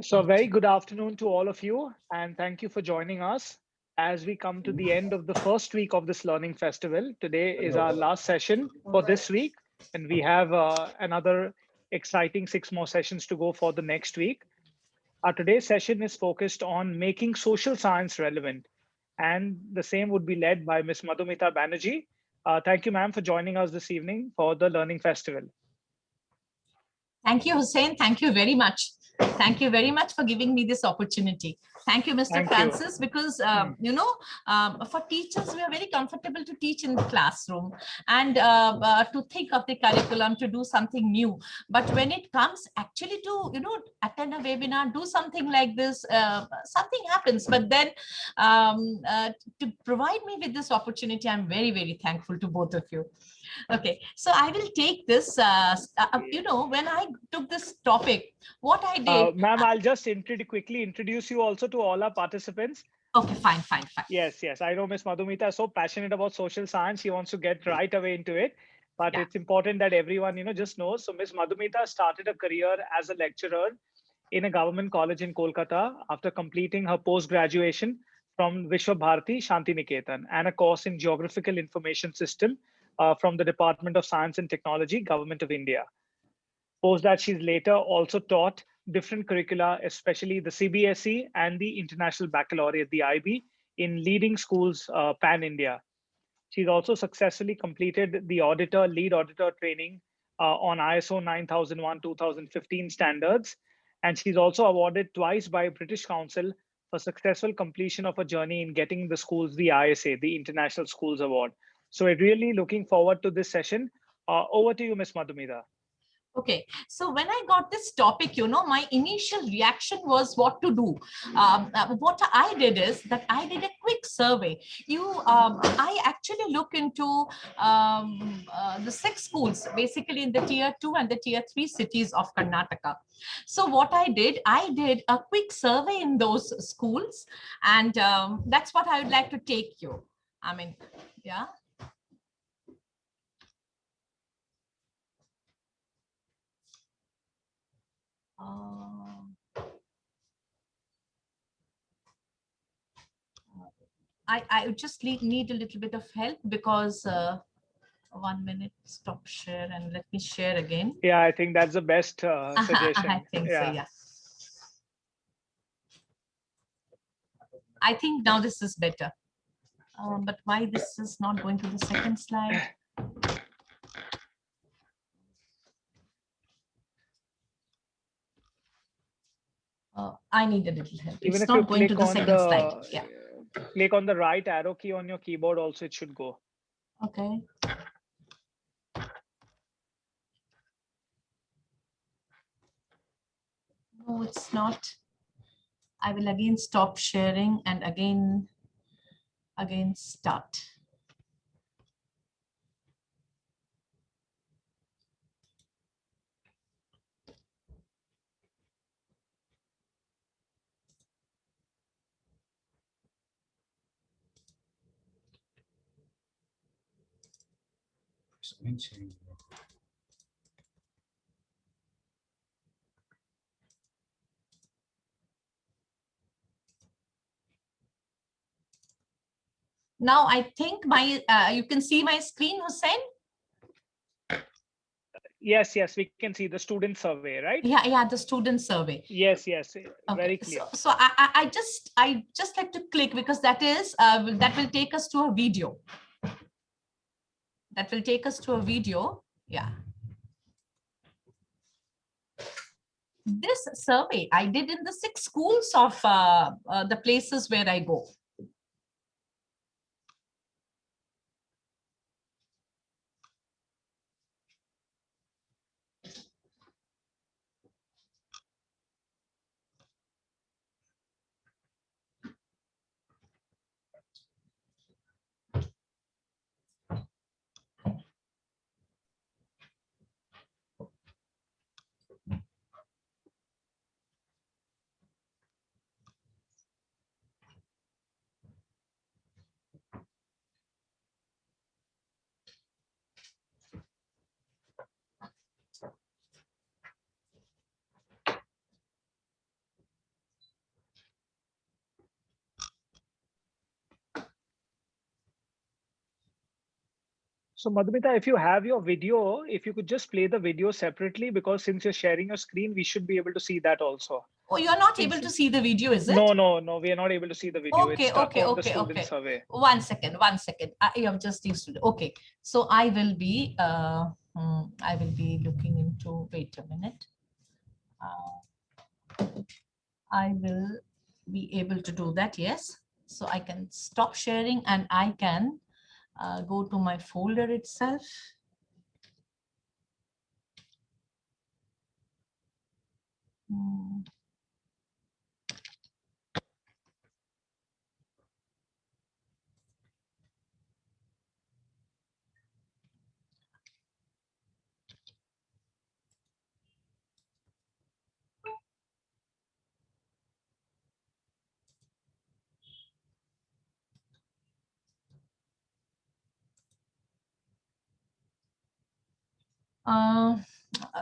So, a very good afternoon to all of you, and thank you for joining us as we come to the end of the first week of this Learning Festival. Today is our last session for this week, and we have another exciting 6 more sessions to go for the next week. Our today's session is focused on making social science relevant, and the same would be led by Ms. Madhumita Banerjee. Thank you, ma'am, for joining us this evening for the Learning Festival. Thank you, Hussein. Thank you very much. Thank you very much for giving me this opportunity. Thank you, Mr. Thank Francis, you. because, for teachers, we are very comfortable to teach in the classroom and to think of the curriculum, to do something new. But when it comes actually to, attend a webinar, do something like this, something happens. But then to provide me with this opportunity, I'm very, very thankful to both of you. Okay, so I will take this, when I took this topic, what I did. Ma'am, I'll just quickly introduce you also to all our participants. Okay, fine. Yes. I know Ms. Madhumita is so passionate about social science. She wants to get right away into it. But Yeah. it's important that everyone, just knows. So Ms. Madhumita started a career as a lecturer in a government college in Kolkata after completing her post-graduation from Vishwa Bharati Shantiniketan and a course in Geographical Information System from the Department of Science and Technology, Government of India. Post that, she's later also taught different curricula, especially the CBSE and the International Baccalaureate, the IB, in leading schools pan-India. She's also successfully completed the lead auditor training on ISO 9001-2015 standards. And she's also awarded twice by British Council for successful completion of a journey in getting the schools the ISA, the International Schools Award. So we're really looking forward to this session. Over to you, Ms. Madhumita. Okay, so when I got this topic, my initial reaction was what to do. What I did is that I did a quick survey. I actually look into the 6 schools, basically in the tier 2 and the tier 3 cities of Karnataka. So what I did a quick survey in those schools, and that's what I would like to take you. Yeah. I just need a little bit of help because 1 minute, stop share and let me share again. Yeah, I think that's the best suggestion. I think so, yeah. I think now this is better. But why this is not going to the second slide? I need a little help. Even it's if not you going to the second slide. Yeah. Click on the right arrow key on your keyboard, also it should go. Okay. No, it's not. I will again stop sharing and again start. Now I think my you can see my screen, Hussein. Yes, we can see the student survey, right? Yeah, the student survey. Yes, okay. Very clear. So I just like to click because that will take us to a video. That will take us to a video. Yeah. This survey I did in the 6 schools of the places where I go. So Madhumita, if you have your video, if you could just play the video separately, because since you're sharing your screen, we should be able to see that also. Oh, you're not Since able to see the video, is it? no, we are not able to see the video. It's Okay, stuck okay, on the okay, student okay. survey. One second. I have just used to. Okay, so I will be looking into. Wait a minute. I will be able to do that. Yes. So I can stop sharing and I can go to my folder itself. Hmm.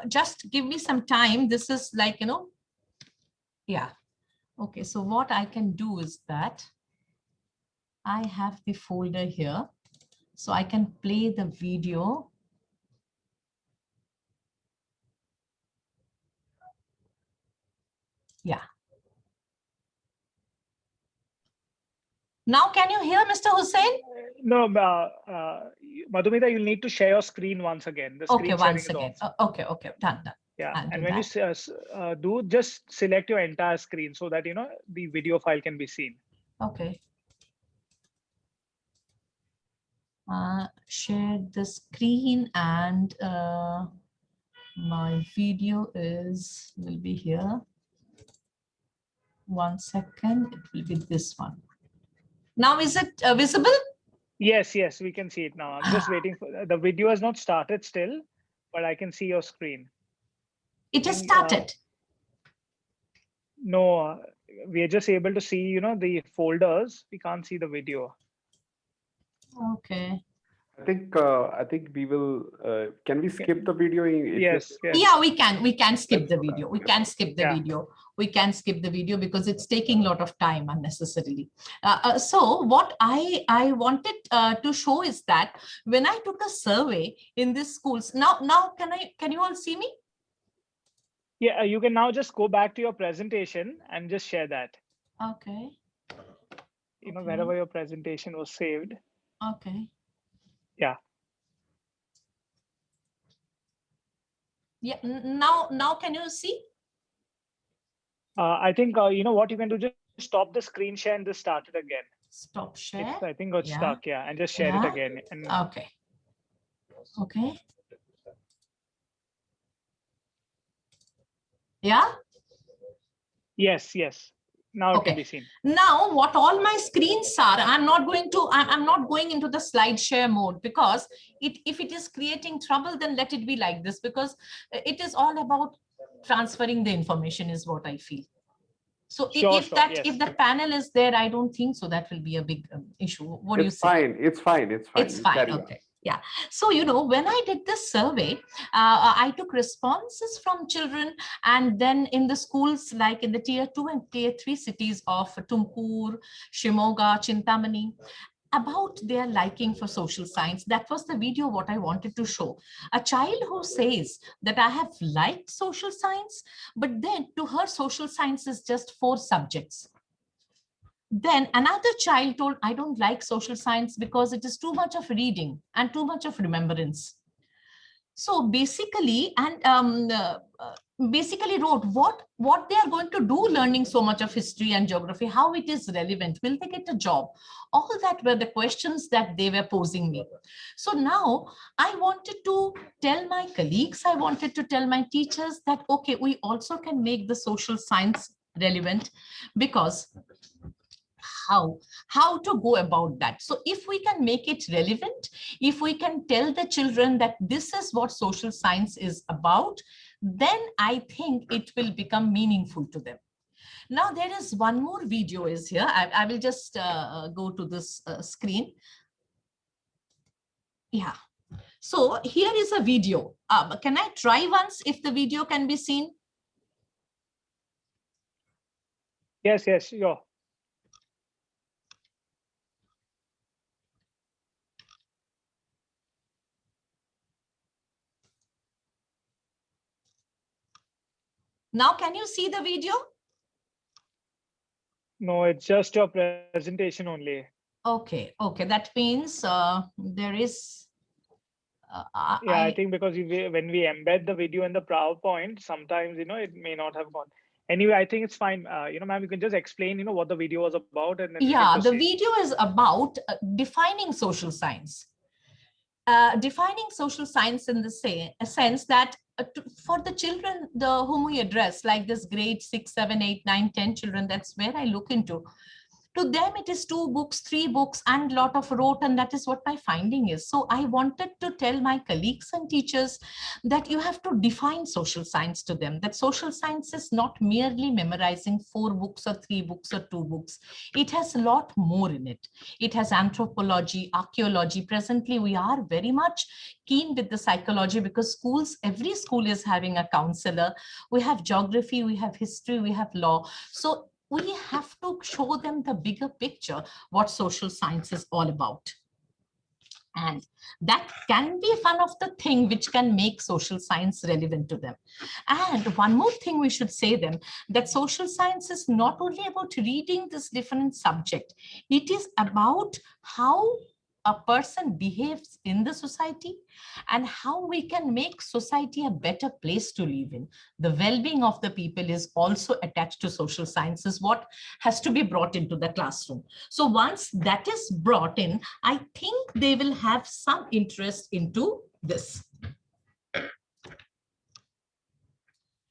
Just give me some time. This is like, yeah. Okay, so what I can do is that I have the folder here, so I can play the video. Yeah. Now, can you hear Mr. Hussain? No, Madhumita, you'll need to share your screen once again. The screen Okay, sharing once is again. off. Okay, done. Yeah, I'll and do when that. you do, just select your entire screen so that the video file can be seen. Okay. Share the screen and my video will be here. 1 second, it will be this one. Now, is it visible? Yes, we can see it now. I'm just waiting for the video has not started still, but I can see your screen. It has started. No, we are just able to see, the folders. We can't see the video. Okay. I think we will. Can we skip the video? Yes. Yeah, we can skip the Let's do video. that, We yeah. can skip the Yeah. video. We can skip the video because it's taking a lot of time unnecessarily. So what I wanted to show is that when I took a survey in these schools, now can you all see me? Yeah, you can now just go back to your presentation and just share that. Okay. Okay. Wherever your presentation was saved. Okay. Yeah. Yeah. Now can you see? I think what you can do, just stop the screen share and just start it again. Stop share. It's, I think got Yeah. stuck. Yeah, and just share it again. And Okay. Okay. Yeah. yes. Now it Okay. can be seen. Now, what all my screens are, I'm not going into the slide share mode because if it is creating trouble, then let it be like this, because it is all about transferring the information is what I feel. So if the panel is there, I don't think so that will be a big issue. What do you say? It's fine. It's fine. Okay. Yeah. So, when I did this survey, I took responses from children, and then in the schools, like in the tier 2 and tier 3 cities of Tumkur, Shimoga, Chintamani, about their liking for social science. That was the video what I wanted to show. A child who says that I have liked social science, but then to her social science is just 4 subjects. Then another child told, I don't like social science because it is too much of reading and too much of remembrance. So basically, basically wrote what they are going to do learning so much of history and geography, how it is relevant, will they get a job? All that were the questions that they were posing me. So now I wanted to tell my colleagues, I wanted to tell my teachers that, okay, we also can make the social science relevant, because how to go about that. So if we can make it relevant, if we can tell the children that this is what social science is about, then I think it will become meaningful to them. Now there is one more video is here. I will just go to this screen. Yeah. So here is a video. Can I try once if the video can be seen? Yes, sure. Now, can you see the video? No, it's just your presentation only. Okay, okay. That means there is, Yeah, I think because when we embed the video in the PowerPoint, sometimes, it may not have gone. Anyway, I think it's fine. Ma'am, you can just explain, what the video was about, and then we can yeah, the proceed. video is about defining social science. Defining social science in the sense that for the children whom we address, like this grade 6, 7, 8, 9, 10 children, that's where I look into. To them, it is 2 books, 3 books, and a lot of rote, and that is what my finding is. So I wanted to tell my colleagues and teachers that you have to define social science to them, that social science is not merely memorizing 4 books or 3 books or 2 books. It has a lot more in it. It has anthropology, archaeology. Presently, we are very much keen with the psychology because every school is having a counselor. We have geography, we have history, we have law. So we have to show them the bigger picture, what social science is all about. And that can be one of the things which can make social science relevant to them. And one more thing we should say them, that social science is not only about reading this different subject, it is about how a person behaves in the society and how we can make society a better place to live in. The well-being of the people is also attached to social sciences, what has to be brought into the classroom. So once that is brought in, I think they will have some interest into this.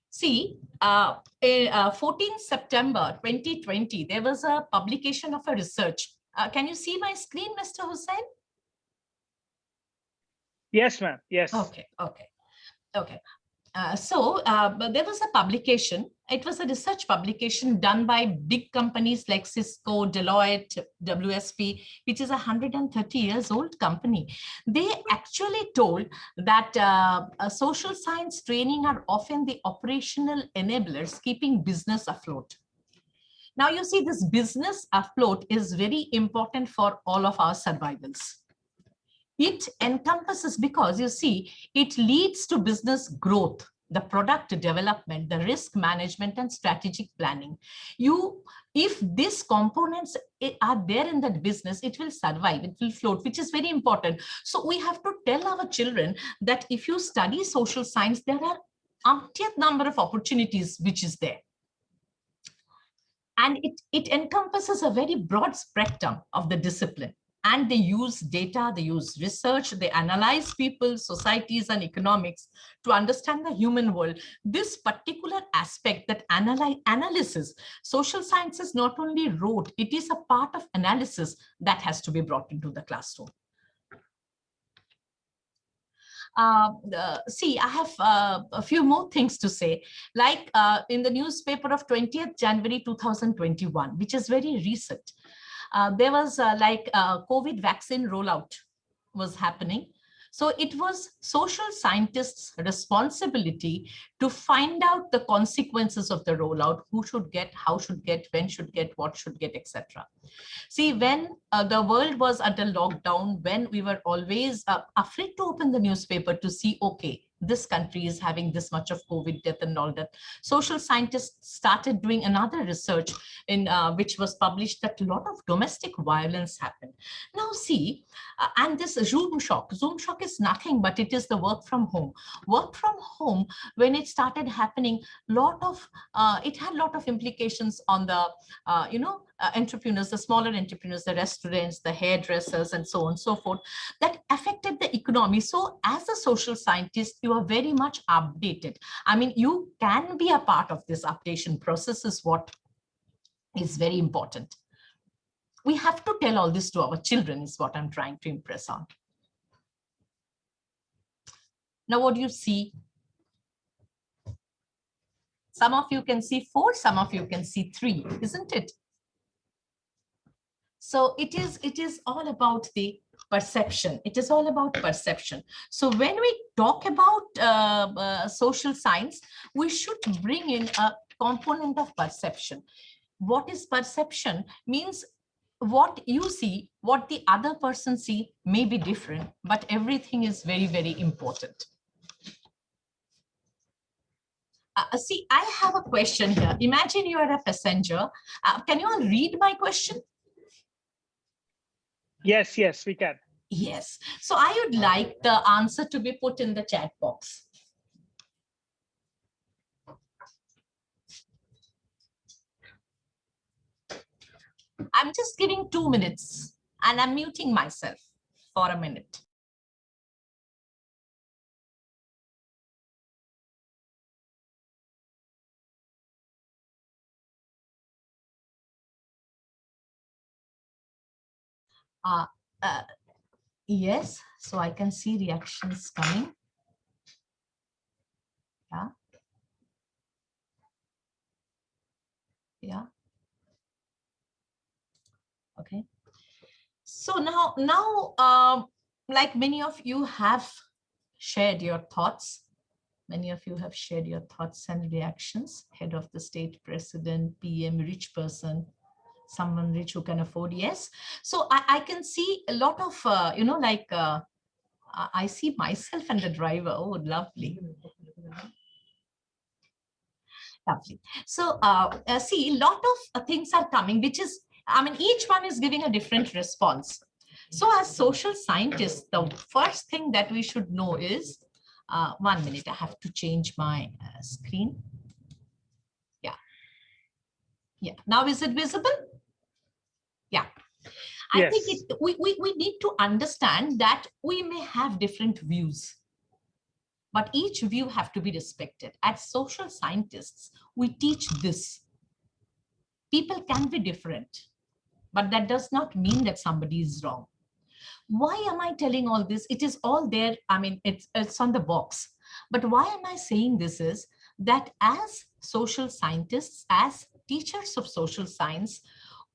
See, 14 September 2020, there was a publication of a research. Can you see my screen, Mr. Hussain? Yes, ma'am. Yes. Okay, okay, okay. But there was a publication. It was a research publication done by big companies like Cisco, Deloitte, WSP, which is a 130 years old company. They actually told that social science training are often the operational enablers keeping business afloat. Now you see, this business afloat is very important for all of our survivals. It encompasses, because you see, it leads to business growth, the product development, the risk management, and strategic planning. If these components are there in that business, it will survive, it will float, which is very important. So we have to tell our children that if you study social science, there are umpteenth number of opportunities which is there. And it encompasses a very broad spectrum of the discipline. And they use data, they use research, they analyze people, societies, and economics to understand the human world. This particular aspect, that analysis, social sciences not only wrote, it is a part of analysis that has to be brought into the classroom. See, I have a few more things to say, like in the newspaper of 20th January 2021, which is very recent. There was COVID vaccine rollout was happening. So it was social scientists' responsibility to find out the consequences of the rollout, who should get, how should get, when should get, what should get, etc. See, when the world was under lockdown, when we were always afraid to open the newspaper to see, okay, this country is having this much of COVID death and all that, social scientists started doing another research in which was published, that a lot of domestic violence happened. Now see, and this Zoom shock is nothing but it is the work from home. Work from home, when it started happening, it had a lot of implications on the entrepreneurs, the smaller entrepreneurs, the restaurants, the hairdressers, and so on and so forth, that affected the economy. So as a social scientist, you are very much updated. I mean, you can be a part of this updation process, is what is very important. We have to tell all this to our children, is what I'm trying to impress on. Now, what do you see? Some of you can see 4, some of you can see 3, isn't it? So it is all about the perception. It is all about perception. So when we talk about social science, we should bring in a component of perception. What is perception? Means what you see, what the other person see may be different, but everything is very, very important. See, I have a question here. Imagine you are a passenger. Can you all read my question? Yes, yes, we can. Yes. So I would like the answer to be put in the chat box. I'm just giving 2 minutes and I'm muting myself for a minute. Uh, uh, yes, so I can see reactions coming. Yeah. Yeah. Okay. So now, like many of you have shared your thoughts. Many of you have shared your thoughts and reactions. Head of the state, president, PM, rich person, someone rich who can afford. Yes. So I can see a lot of, I see myself and the driver. Oh, lovely. Lovely. So see, a lot of things are coming, which is, I mean, each one is giving a different response. So as social scientists, the first thing that we should know is, 1 minute, I have to change my screen. Yeah. Yeah. Now is it visible? Yeah. I think Yes. we need to understand that we may have different views, but each view have to be respected. As social scientists, we teach this. People can be different, but that does not mean that somebody is wrong. Why am I telling all this? It is all there. I mean, it's on the box. But why am I saying this is that as social scientists, as teachers of social science,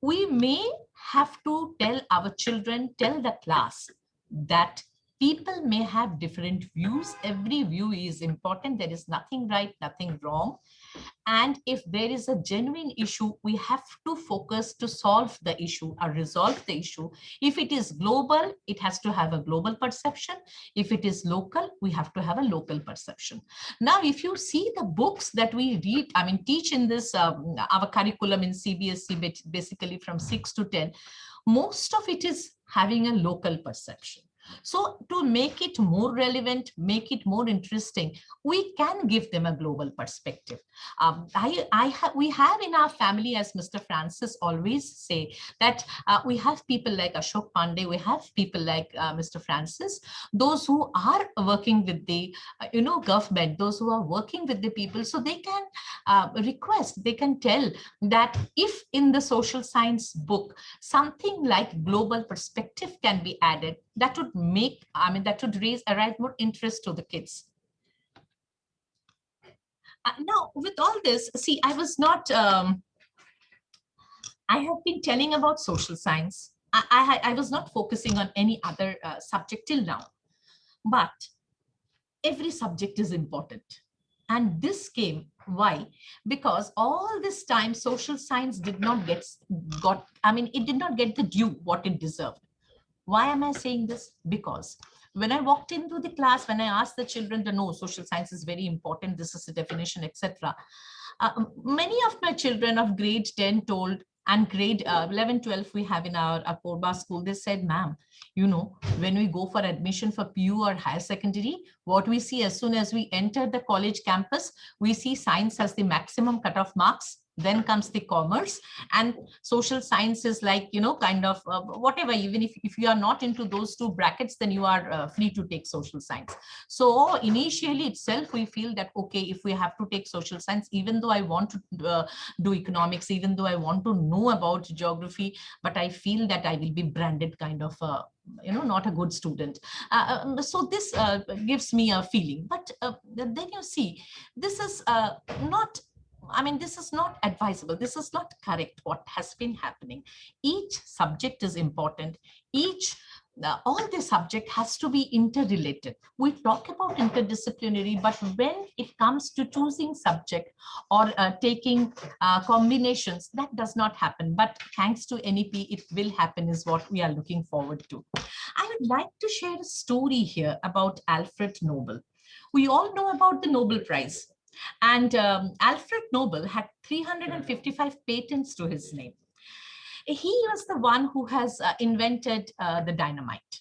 we may have to tell our children, tell the class that people may have different views. Every view is important. There is nothing right, nothing wrong. And if there is a genuine issue, we have to focus to solve the issue or resolve the issue. If it is global, it has to have a global perception. If it is local, we have to have a local perception. Now, if you see the books that we read, I mean, teach in this, our curriculum in CBSE, basically from 6 to 10, most of it is having a local perception. So to make it more relevant, make it more interesting, we can give them a global perspective. We have in our family, as Mr. Francis always say, that we have people like Ashok Pandey, we have people like Mr. Francis, those who are working with the, government, those who are working with the people, so they can request, they can tell that if in the social science book, something like global perspective can be added, that would make, I mean, that would raise more interest to the kids. Now, with all this, see, I was not, I have been telling about social science. I was not focusing on any other subject till now, but every subject is important. And this came, why? Because all this time, social science did not get, it did not get the due what it deserved. Why am I saying this? Because when I walked into the class, when I asked the children to know social science is very important, this is the definition, etc. Many of my children of grade 10 told, and grade 11, 12 we have in our Korba school, they said, ma'am, when we go for admission for PU or higher secondary, what we see as soon as we enter the college campus, we see science as the maximum cutoff marks. Then comes the commerce, and social sciences, like, kind of whatever, even if you are not into those two brackets, then you are free to take social science. So initially itself, we feel that, okay, if we have to take social science, even though I want to do economics, even though I want to know about geography, but I feel that I will be branded kind of not a good student. So this gives me a feeling. But then you see, this is not, this is not advisable. This is not correct what has been happening. Each subject is important. All the subject has to be interrelated. We talk about interdisciplinary, but when it comes to choosing subject or taking combinations, that does not happen. But thanks to NEP, it will happen, is what we are looking forward to. I would like to share a story here about Alfred Nobel. We all know about the Nobel Prize. And Alfred Nobel had 355 patents to his name. He was the one who has invented the dynamite.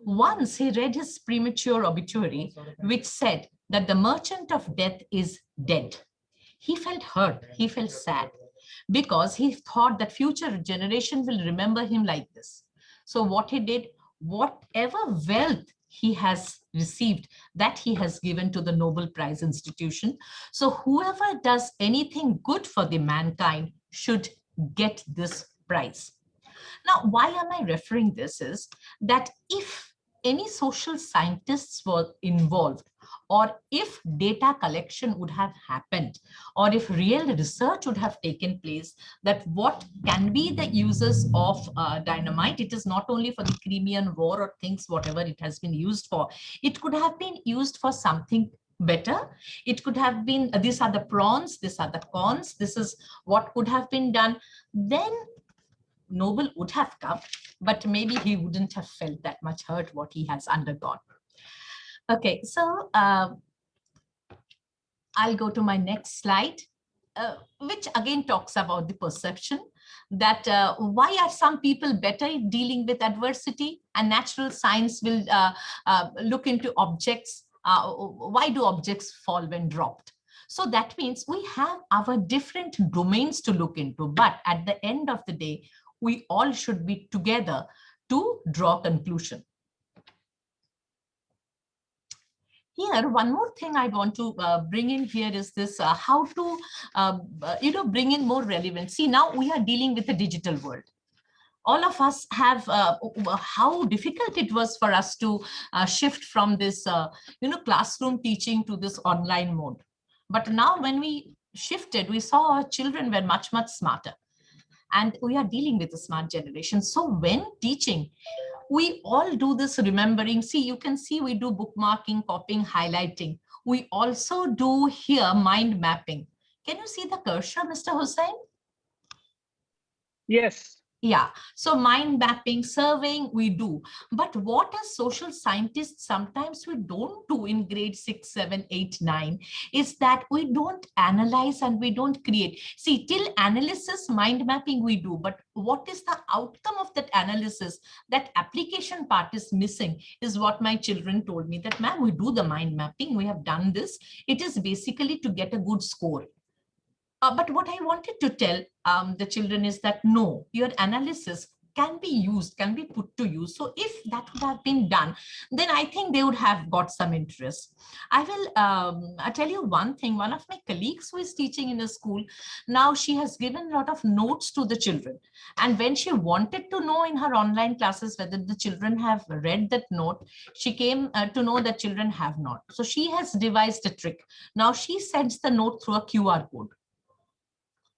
Once he read his premature obituary, which said that the merchant of death is dead. He felt hurt, he felt sad, because he thought that future generation will remember him like this. So what he did, whatever wealth he has received, that he has given to the Nobel Prize institution. So whoever does anything good for the mankind should get this prize. Now, why am I referring this is that if any social scientists were involved, or if data collection would have happened, or if real research would have taken place, that what can be the uses of dynamite, it is not only for the Crimean War or things, whatever it has been used for, it could have been used for something better. It could have been, these are the prawns, these are the cons, this is what could have been done. Then Nobel would have come, but maybe he wouldn't have felt that much hurt what he has undergone. Okay, so I'll go to my next slide, which again talks about the perception that why are some people better at dealing with adversity, and natural science will look into objects. Why do objects fall when dropped? So that means we have our different domains to look into, but at the end of the day, we all should be together to draw conclusion. Here, one more thing I want to bring in here is this, how to, bring in more relevance. See, now we are dealing with a digital world. All of us have how difficult it was for us to shift from this, classroom teaching to this online mode. But now when we shifted, we saw our children were much, much smarter. And we are dealing with a smart generation. So when teaching, we all do this remembering. See, you can see we do bookmarking, copying, highlighting. We also do here mind mapping. Can you see the cursor, Mr. Hussain? Yes. Yeah, so mind mapping, surveying, we do. But what as social scientists sometimes we don't do in grade 6, 7, 8, 9 is that we don't analyze and we don't create. See, till analysis, mind mapping we do, but what is the outcome of that analysis? That application part is missing, is what my children told me, that ma'am, we do the mind mapping, we have done this. It is basically to get a good score. But what I wanted to tell the children is that no, your analysis can be used, can be put to use. So if that would have been done, then I think they would have got some interest. I will I'll tell you one thing. One of my colleagues who is teaching in a school, now she has given a lot of notes to the children. And when she wanted to know in her online classes whether the children have read that note, she came to know that children have not. So she has devised a trick. Now she sends the note through a QR code.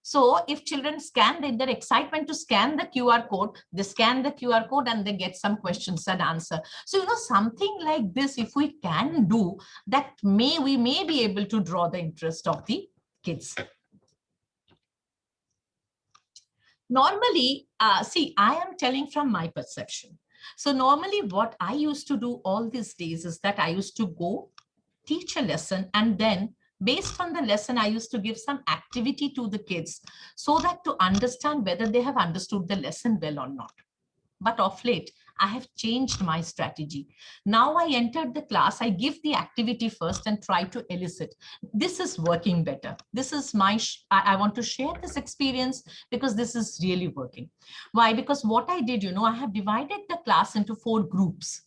So if children scan, in their excitement to scan the QR code, they scan the QR code and they get some questions and answer. So, something like this, if we can do that, we may be able to draw the interest of the kids. Normally, see, I am telling from my perception. So normally what I used to do all these days is that I used to go teach a lesson, and then based on the lesson, I used to give some activity to the kids so that to understand whether they have understood the lesson well or not. But of late, I have changed my strategy. Now I entered the class, I give the activity first and try to elicit. This is working better. This is I want to share this experience because this is really working. Why? Because what I did, I have divided the class into 4 groups.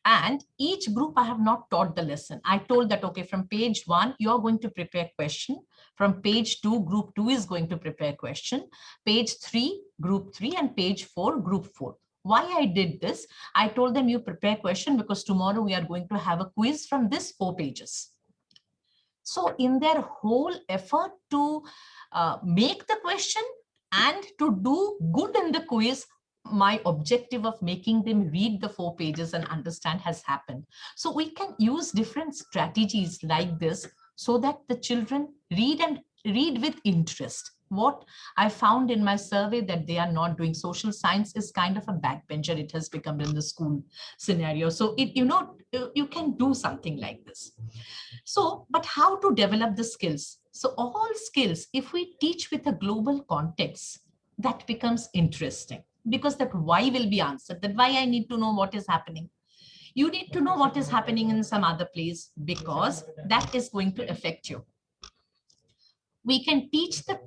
And each group I have not taught the lesson. I told that, okay, from page 1, you're going to prepare question. From page 2, group 2 is going to prepare question. Page 3, group 3, and page 4, group 4. Why I did this? I told them you prepare question because tomorrow we are going to have a quiz from this 4 pages. So in their whole effort to make the question and to do good in the quiz, my objective of making them read the 4 pages and understand has happened. So we can use different strategies like this so that the children read with interest. what I found in my survey that they are not doing. Social science is kind of a backbencher. It has become in the school scenario. So it, you can do something like this. So, but how to develop the skills? So all skills, if we teach with a global context, that becomes interesting, because that why will be answered, that why I need to know what is happening. You need to know what is happening in some other place, because that is going to affect you. We can teach the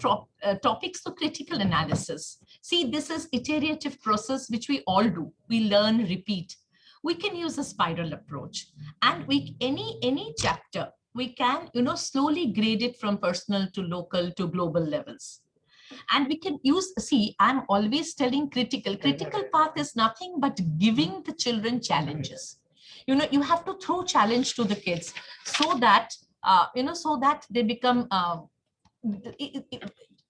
topics to critical analysis. See, this is iterative process, which we all do. We learn, repeat. We can use a spiral approach, and any chapter, we can, slowly grade it from personal to local to global levels. And we can use, see, I'm always telling critical path is nothing but giving the children challenges. You have to throw challenge to the kids, so that, so that they become,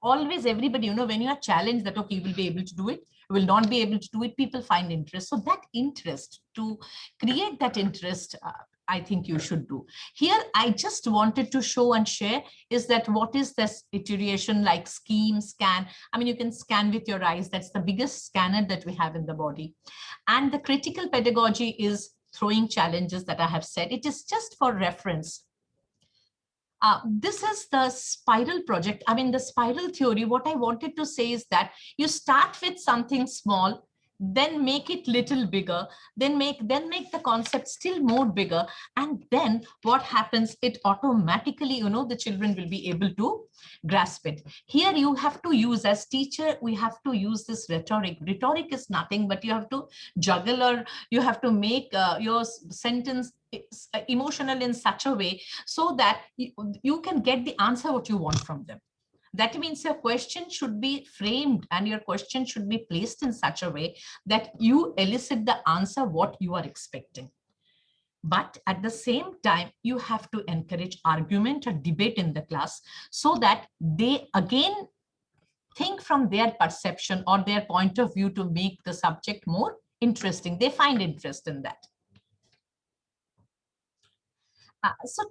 always everybody, when you are challenged that, okay, you will be able to do it, you will not be able to do it, people find interest. So that interest, to create that interest, I think you should do. Here, I just wanted to show and share is that what is this iteration, like scheme, scan. I mean, you can scan with your eyes. That's the biggest scanner that we have in the body. And the critical pedagogy is throwing challenges that I have said. It is just for reference. This is the spiral project. I mean, the spiral theory. What I wanted to say is that you start with something small, then make it little bigger, then make the concept still more bigger. And then what happens, it automatically, the children will be able to grasp it. Here you have to use, as teacher, we have to use this rhetoric. Rhetoric is nothing, but you have to juggle, or you have to make your sentence emotional in such a way so that you can get the answer what you want from them. That means your question should be framed and your question should be placed in such a way that you elicit the answer what you are expecting. But at the same time, you have to encourage argument or debate in the class, so that they again think from their perception or their point of view to make the subject more interesting. They find interest in that. So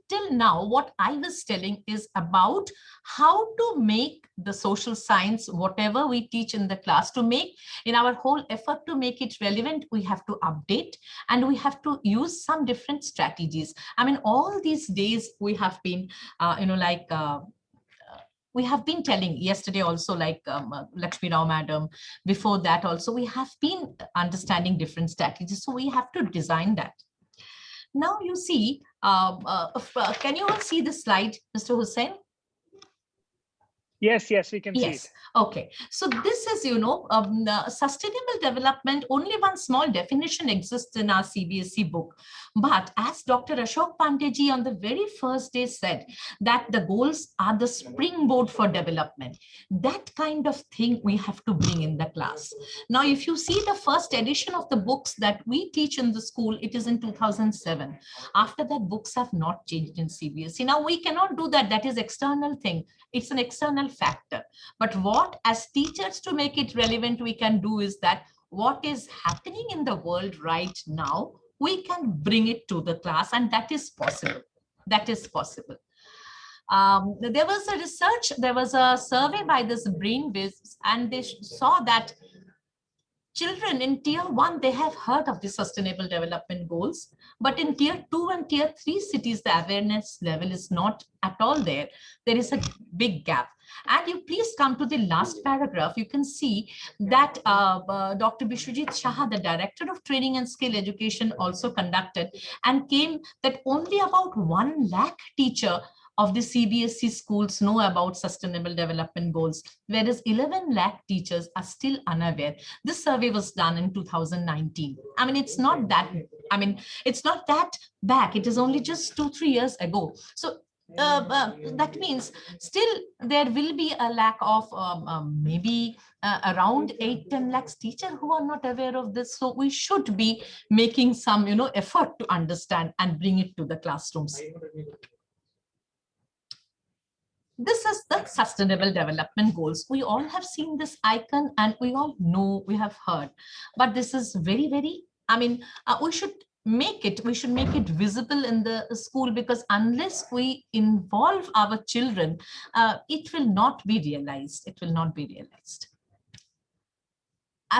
till now, what I was telling is about how to make the social science, whatever we teach in the class, to make, in our whole effort to make it relevant, we have to update and we have to use some different strategies. I mean, all these days we have been, we have been telling yesterday also, like Lakshmi Rao madam, before that also, we have been understanding different strategies. So we have to design that. Now you see, can you all see the slide, Mr. Hussain? Yes, we can see it. Okay. So this is, sustainable development. Only one small definition exists in our CBSE book. But as Dr. Ashok Pandey on the very first day said, that the goals are the springboard for development. That kind of thing we have to bring in the class. Now, if you see the first edition of the books that we teach in the school, it is in 2007. After that, books have not changed in CBSE. Now, we cannot do that. That is external thing. It's an external factor. But what as teachers, to make it relevant, we can do is that what is happening in the world right now, we can bring it to the class, and that is possible. That is possible. There was a research, there was a survey by this Brainwiz, and they saw that children in tier 1, they have heard of the sustainable development goals, but in tier 2 and tier 3 cities, the awareness level is not at all there. There is a big gap. And you please come to the last paragraph. You can see that Dr. Bishwajit Shaha, the Director of Training and Skill Education, also conducted and came that only about 1 lakh teacher of the CBSE schools know about sustainable development goals, whereas 11 lakh teachers are still unaware. This survey was done in 2019. I mean, it's not that, it's not that back. It is only just 2-3 years ago. So that means still there will be a lack of maybe around 8-10 lakhs teachers who are not aware of this. So we should be making some, effort to understand and bring it to the classrooms. This is the sustainable development goals. We all have seen this icon and we all know, we have heard, but this is very, very, we should we should make it visible in the school, because unless we involve our children, it will not be realized. It will not be realized.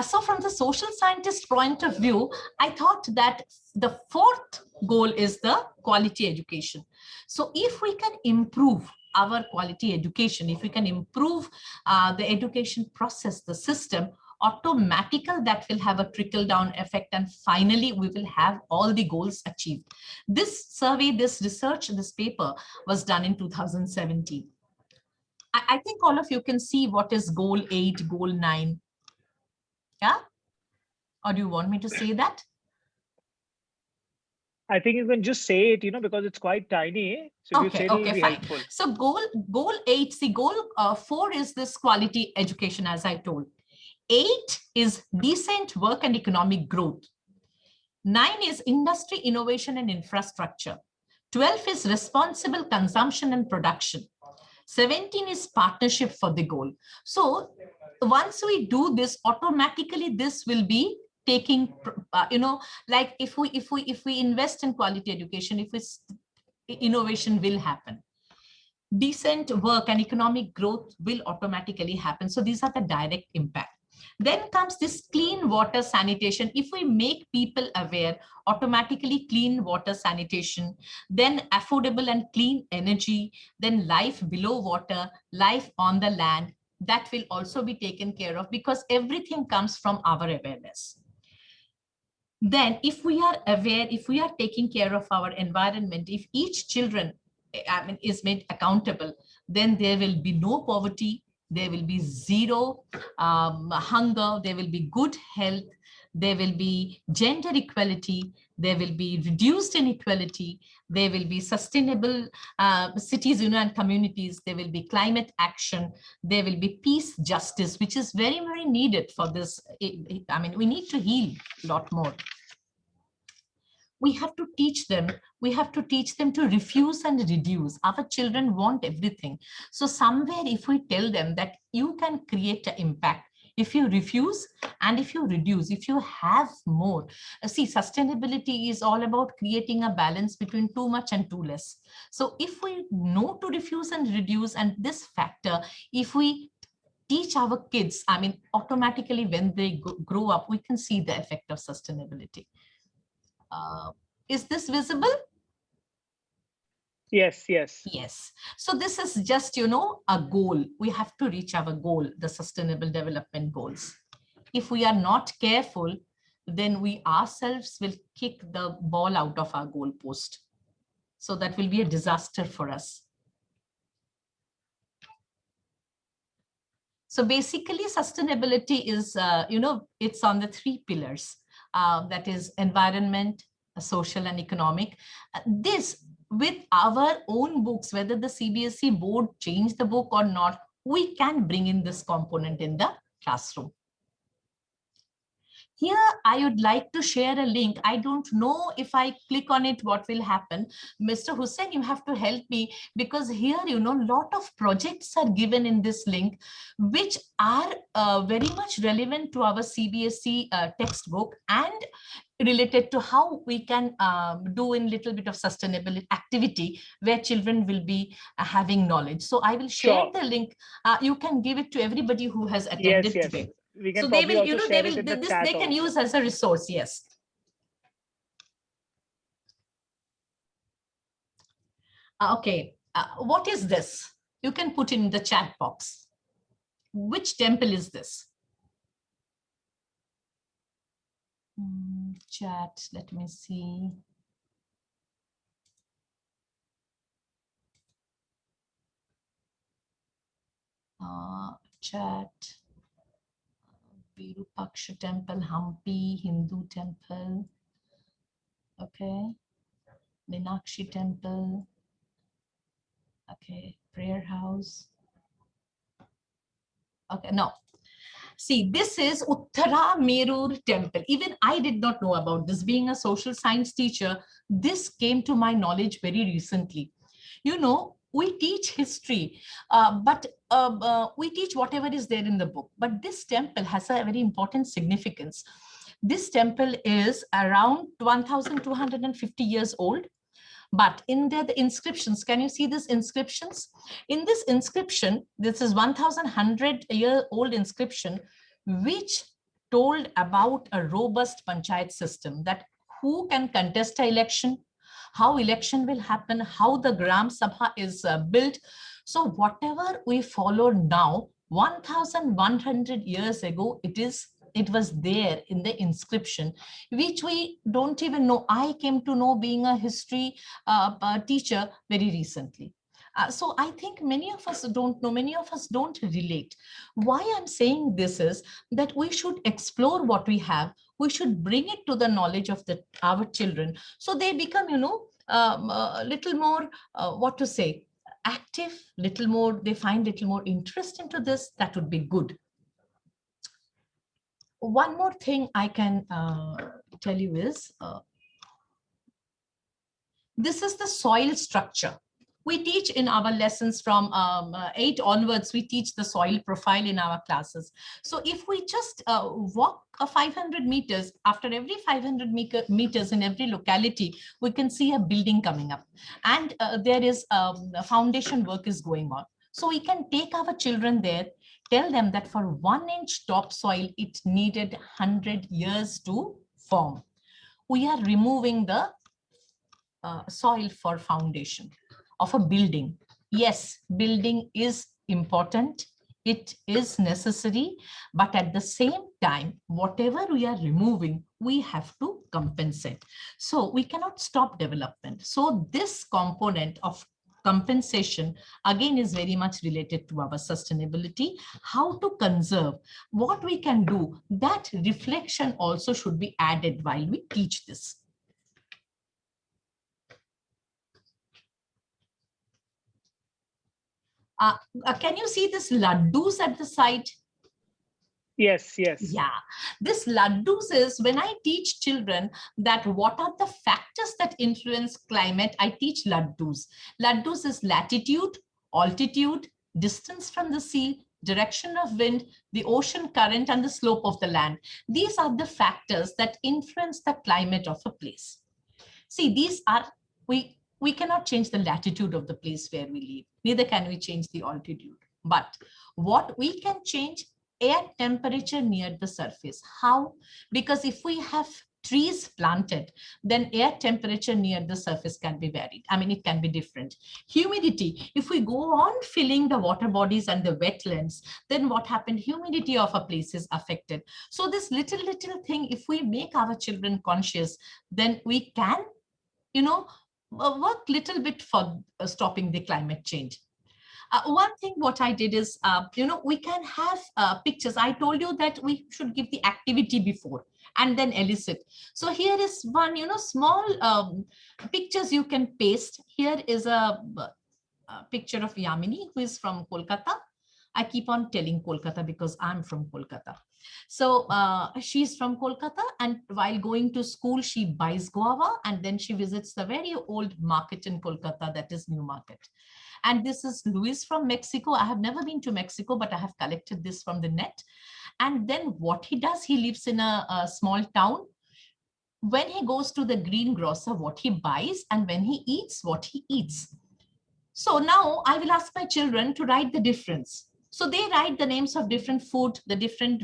So from the social scientist point of view, I thought that the fourth goal is the quality education. So if we can improve our quality education, if we can improve the education process, the system, automatically that will have a trickle down effect, and finally we will have all the goals achieved. This survey, this research, this paper was done in 2017. I think all of you can see what is goal 8, goal 9. Yeah? Or do you want me to say that? I think you can just say it, because it's quite tiny. So if you say it, it'll be fine. helpful. So goal 8, see, goal 4 is this quality education, as I told. 8 is decent work and economic growth. 9 is industry, innovation and infrastructure. 12 is responsible consumption and production. 17 is partnership for the goal. So once we do this, automatically this will be taking, like if we invest in quality education, innovation will happen. Decent work and economic growth will automatically happen. So these are the direct impact. Then comes this clean water sanitation. If we make people aware, automatically clean water sanitation, then affordable and clean energy, then life below water, life on the land, that will also be taken care of, because everything comes from our awareness. Then if we are aware, if we are taking care of our environment, if each children is made accountable, then there will be no poverty, there will be zero hunger, there will be good health, there will be gender equality, there will be reduced inequality, there will be sustainable cities, and communities, there will be climate action, there will be peace, justice, which is very, very needed for this. We need to heal a lot more. We have to teach them to refuse and reduce. Our children want everything. So somewhere, if we tell them that you can create an impact, if you refuse and if you reduce, if you have more. See, sustainability is all about creating a balance between too much and too less. So if we know to refuse and reduce, and this factor, if we teach our kids, automatically when they grow up, we can see the effect of sustainability. Is this visible? Yes. Yes. So this is just, a goal. We have to reach our goal, the sustainable development goals. If we are not careful, then we ourselves will kick the ball out of our goal post. So that will be a disaster for us. So basically, sustainability is, it's on the 3 pillars. That is environment, social and economic. This, with our own books, whether the CBSE board changed the book or not, we can bring in this component in the classroom. Here, I would like to share a link. I don't know if I click on it, what will happen. Mr. Hussain, you have to help me, because here, a lot of projects are given in this link, which are very much relevant to our CBSE textbook and related to how we can do in little bit of sustainable activity where children will be having knowledge. So I will share the link. You can give it to everybody who has attended today. We can so they will, also share it in the chat they can use as a resource. Yes. Okay. What is this? You can put in the chat box. Which temple is this? Chat. Let me see. Chat. Virupaksha temple, Hampi Hindu temple. Okay. Meenakshi temple. Okay. Prayer house. Okay. No. See, this is Uttara Merur temple. Even I did not know about this. Being a social science teacher, this came to my knowledge very recently. We teach history, but we teach whatever is there in the book. But this temple has a very important significance. This temple is around 1,250 years old. But in there, the inscriptions, can you see these inscriptions? In this inscription, this is 1,100-year-old inscription, which told about a robust panchayat system, that who can contest an election, how election will happen, how the Gram Sabha is built. So whatever we follow now, 1,100 years ago, it was there in the inscription, which we don't even know. I came to know, being a history teacher, very recently. So I think many of us don't know, many of us don't relate. Why I'm saying this is that we should explore what we have. We should bring it to the knowledge of our children, so they become, a little more, what to say, active, little more, they find little more interest into this. That would be good. One more thing I can tell you is, this is the soil structure. We teach in our lessons from 8 onwards, we teach the soil profile in our classes. So if we just walk 500 meters, after every 500 meters in every locality, we can see a building coming up. And there is foundation work is going on. So we can take our children there, tell them that for 1 inch topsoil, it needed 100 years to form. We are removing the soil for foundation of a building. Yes, building is important, it is necessary, but at the same time, whatever we are removing, we have to compensate. So we cannot stop development. So this component of compensation again is very much related to our sustainability, how to conserve, what we can do. That reflection also should be added while we teach this. Can you see this laddus at the side? Yes, yes. Yeah, this laddus is when I teach children that what are the factors that influence climate, I teach laddus. Laddus is latitude, altitude, distance from the sea, direction of wind, the ocean current, and the slope of the land. These are the factors that influence the climate of a place. See, these are, we cannot change the latitude of the place where we live, neither can we change the altitude. But what we can change, air temperature near the surface. How? Because if we have trees planted, then air temperature near the surface can be varied. I mean, it can be different. Humidity, if we go on filling the water bodies and the wetlands, then what happened? Humidity of a place is affected. So this little thing, if we make our children conscious, then we can, work little bit for stopping the climate change. One thing what I did is, we can have pictures. I told you that we should give the activity before and then elicit. So here is one, small pictures you can paste. Here is a picture of Yamini, who is from Kolkata. I keep on telling Kolkata because I'm from Kolkata. So she's from Kolkata, and while going to school, she buys guava, and then she visits the very old market in Kolkata, that is New Market. And this is Luis from Mexico. I have never been to Mexico, but I have collected this from the net. And then what he does, he lives in a small town. When he goes to the greengrocer, what he buys, and when he eats, what he eats. So now I will ask my children to write the difference. So they write the names of different food, the different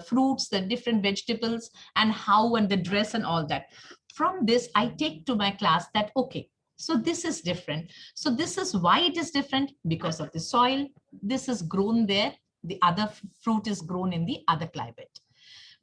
fruits, the different vegetables, and how, and the dress and all that. From this, I take to my class that, okay, so this is different. So this is why it is different, because of the soil. This is grown there. The other fruit is grown in the other climate.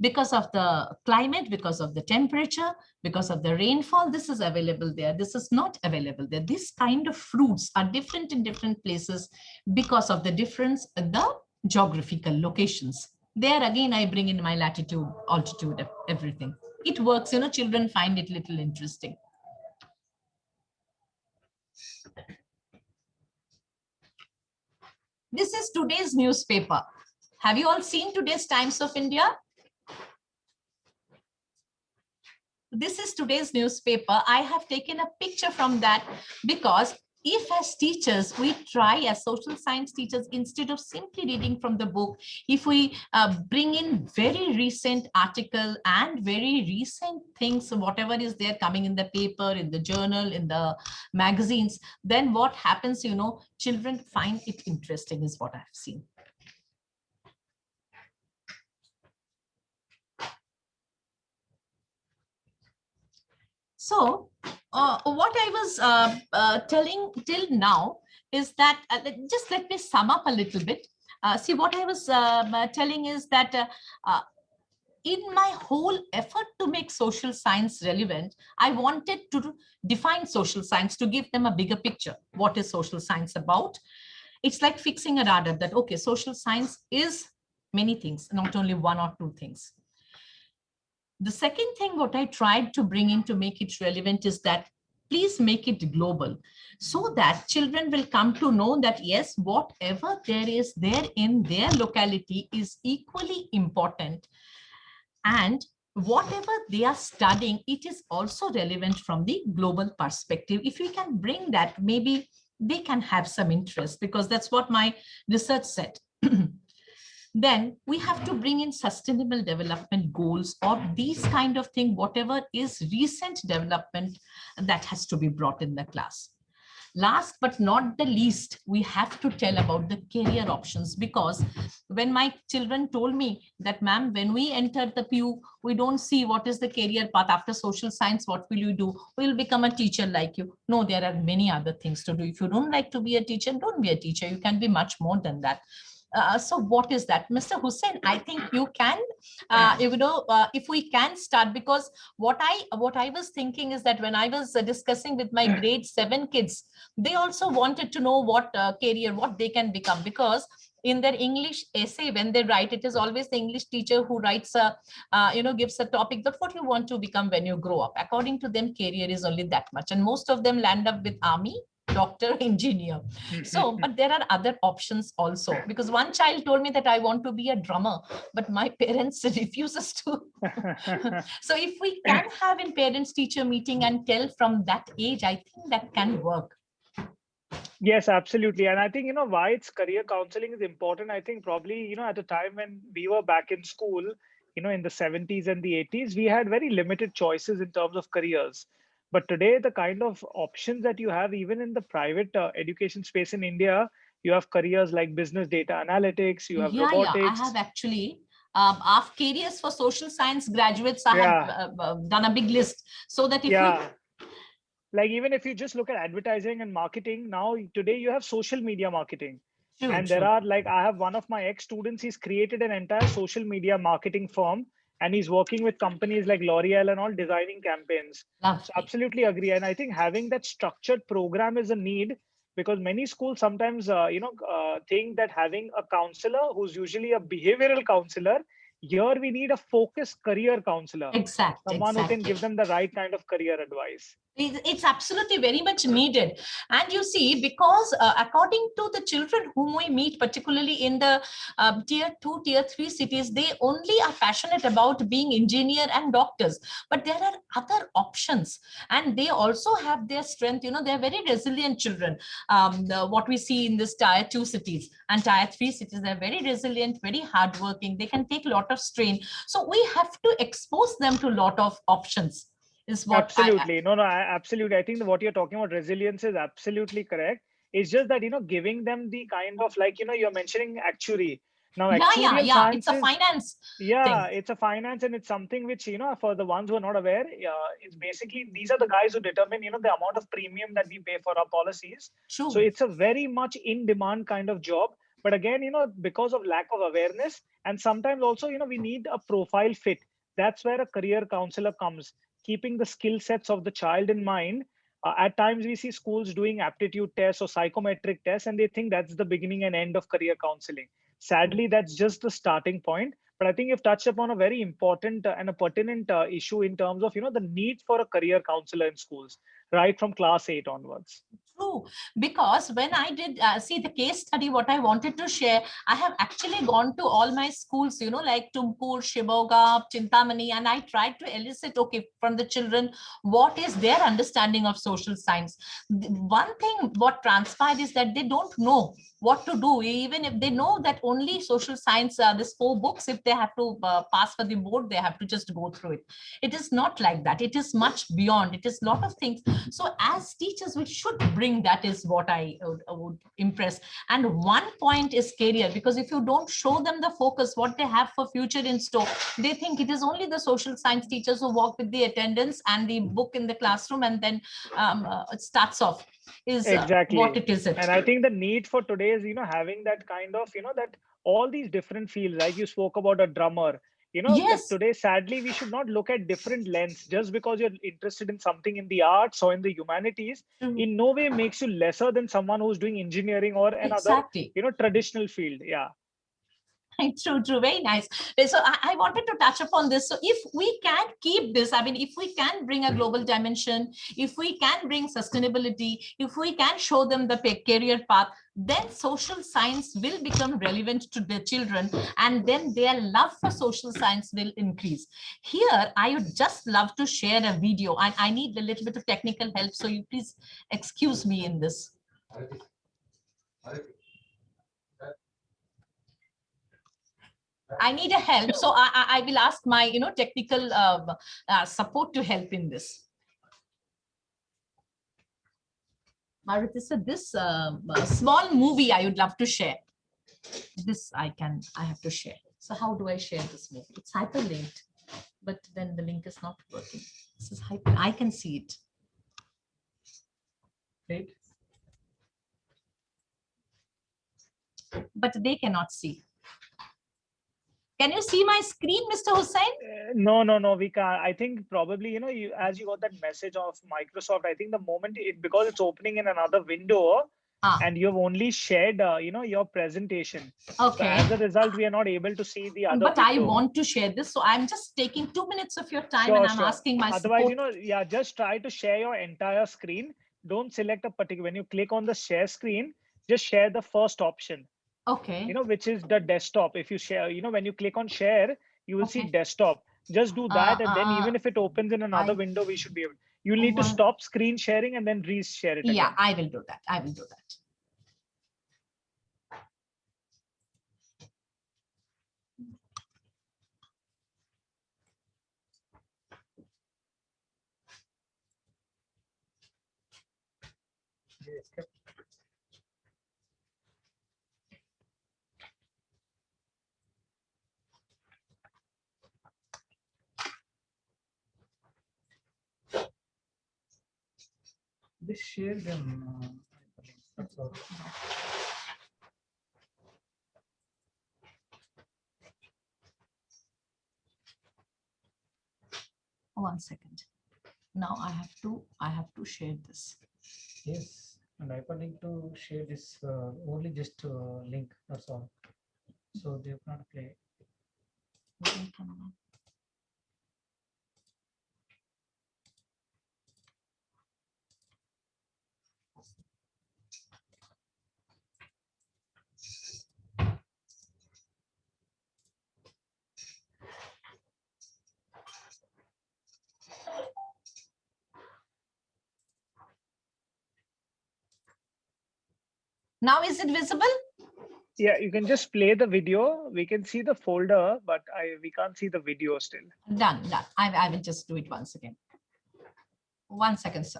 Because of the climate, because of the temperature, because of the rainfall, this is available there. This is not available there. This kind of fruits are different in different places because of the difference in the geographical locations. There again, I bring in my latitude, altitude, everything. It works, children find it little interesting. This is today's newspaper. Have you all seen today's Times of India? This is today's newspaper. I have taken a picture from that because if as teachers, we try as social science teachers, instead of simply reading from the book, if we bring in very recent article and very recent things, whatever is there coming in the paper, in the journal, in the magazines, then what happens, children find it interesting is what I've seen. So what I was telling till now is that, just let me sum up a little bit. See, what I was telling is that in my whole effort to make social science relevant, I wanted to define social science, to give them a bigger picture. What is social science about? It's like fixing a radar that, okay, social science is many things, not only one or two things. The second thing what I tried to bring in to make it relevant is that please make it global, so that children will come to know that, yes, whatever there is there in their locality is equally important. And whatever they are studying, it is also relevant from the global perspective. If we can bring that, maybe they can have some interest, because that's what my research said. Then we have to bring in sustainable development goals, or these kind of thing, whatever is recent development, that has to be brought in the class. Last but not the least, we have to tell about the career options, because when my children told me that, ma'am, when we enter the PU, we don't see what is the career path after social science, what will you do? We'll become a teacher like you. No, there are many other things to do. If you don't like to be a teacher, don't be a teacher. You can be much more than that. So what is that? Mr. Hussain, I think you can, if we can start, because what I was thinking is that when I was discussing with my grade 7 kids, they also wanted to know what career, what they can become, because in their English essay, when they write, it is always the English teacher who writes gives a topic that what you want to become when you grow up. According to them, career is only that much. And most of them land up with army, doctor, engineer. So, but there are other options also, because one child told me that I want to be a drummer, but my parents refuses to. So if we can have in parents teacher meeting and tell from that age, I think that can work. Yes, absolutely. And I think, why it's career counseling is important. I think probably, at the time when we were back in school, in the 70s and the 80s, we had very limited choices in terms of careers. But today, the kind of options that you have, even in the private education space in India, you have careers like business data analytics, you have robotics. Yeah, I have actually. Of careers for social science graduates, I have done a big list, so that if like even if you just look at advertising and marketing, now today you have social media marketing. There are, like, I have one of my ex-students, he's created an entire social media marketing firm, and he's working with companies like L'Oreal and all, designing campaigns. So absolutely agree. And I think having that structured program is a need, because many schools sometimes think that having a counselor who's usually a behavioral counselor, here we need a focused career counselor. Someone who can give them the right kind of career advice. It's absolutely very much needed. And you see, because according to the children whom we meet, particularly in the tier 2, tier 3 cities, they only are passionate about being engineer and doctors. But there are other options, and they also have their strength. They're very resilient children. What we see in this tier 2 cities and tier 3 cities, they're very resilient, very hardworking. They can take a lot of strain. So we have to expose them to a lot of options. Is what absolutely absolutely. I think what you're talking about, resilience, is absolutely correct. It's just that giving them the kind of, like, you're mentioning actuary. Now actuarial it's a finance thing. It's a finance, and it's something which, for the ones who are not aware, it's basically, these are the guys who determine the amount of premium that we pay for our policies. True. So it's a very much in demand kind of job. But again, because of lack of awareness, and sometimes also, we need a profile fit. That's where a career counselor comes, keeping the skill sets of the child in mind. At times we see schools doing aptitude tests or psychometric tests, and they think that's the beginning and end of career counseling. Sadly, that's just the starting point. But I think you've touched upon a very important and a pertinent issue in terms of, the need for a career counselor in schools, right from class 8 onwards. True, because when I did see the case study, what I wanted to share, I have actually gone to all my schools, you know, like Tumkur, Shiboga, Chintamani, and I tried to elicit, okay, from the children, what is their understanding of social science. One thing what transpired is that they don't know what to do, even if they know that only social science, this 4 books, if they have to pass for the board, they have to just go through it. It is not like that. It is much beyond. It is a lot of things. So as teachers, we should bring, that is what I would impress. And one point is career, because if you don't show them the focus, what they have for future in store, they think it is only the social science teachers who walk with the attendance and the book in the classroom, and then it starts off is Exactly. what it is. And I think the need for today is, having that kind of, that all these different fields, like you spoke about a drummer, that Yes. today, sadly, we should not look at different lens. Just because you're interested in something in the arts or in the humanities, in no way makes you lesser than someone who's doing engineering or another, Exactly. traditional field. Yeah. True, very nice. So I wanted to touch upon this. So if we can keep this, I mean, if we can bring a global dimension, if we can bring sustainability, if we can show them the career path, then social science will become relevant to the children, and then their love for social science will increase. Here, I would just love to share a video, and I need a little bit of technical help. So you please excuse me in this. I need a help, so I will ask my technical support to help in this. Marutisa, this small movie I would love to share. This I have to share. So how do I share this movie? It's hyperlinked, but then the link is not working. This is hyper. I can see it. Right? But they cannot see. Can you see my screen, Mr. Hussain? No, we can't. I think probably, as you got that message of Microsoft, I think the moment because it's opening in another window and you've only shared, your presentation. Okay. So as a result, we are not able to see the other But window. I want to share this. So I'm just taking 2 minutes of your time, Sure, and I'm sure. asking my Otherwise, support. just try to share your entire screen. Don't select a particular, when you click on the share screen, just share the first option. Okay. Which is the desktop. If you share, when you click on share, you will see desktop. Just do that, and then even if it opens in another window, we should be able. You'll need to stop screen sharing and then re-share it again. Yeah, I will do that. I will do that. Just share them. That's all. One second. Now I have to share this. Yes, and hyperlink to share this only just link. That's all. So they cannot play. Now is it visible? Yeah, you can just play the video. We can see the folder, but we can't see the video still. Done. I will just do it once again. 1 second, sir.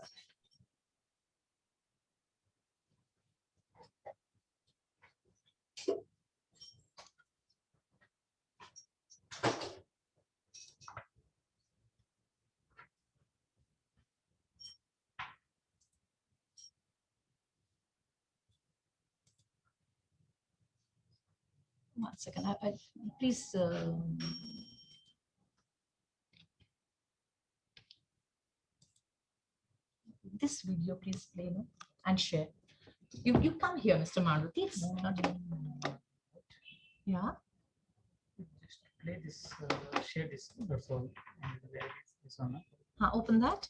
One second. Please. This video, please play, no, and share. You come here, Mr. Maruti. It's not. Yeah. Just play this. Share this. That's all. And where is this one? Open that.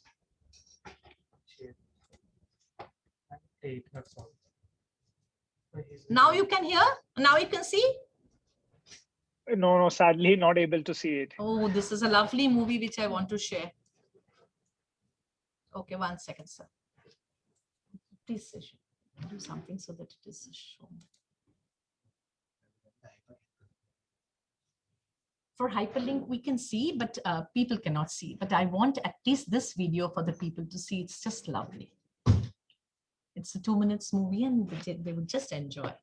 Share. 8. That's all. So he's Now very- you can hear? Now you can see? No, sadly not able to see it. Oh, this is a lovely movie which I want to share. Okay, 1 second, sir. Please do something so that it is shown. For hyperlink, we can see, but people cannot see. But I want at least this video for the people to see. It's just lovely. It's a 2 minutes movie and they would just enjoy.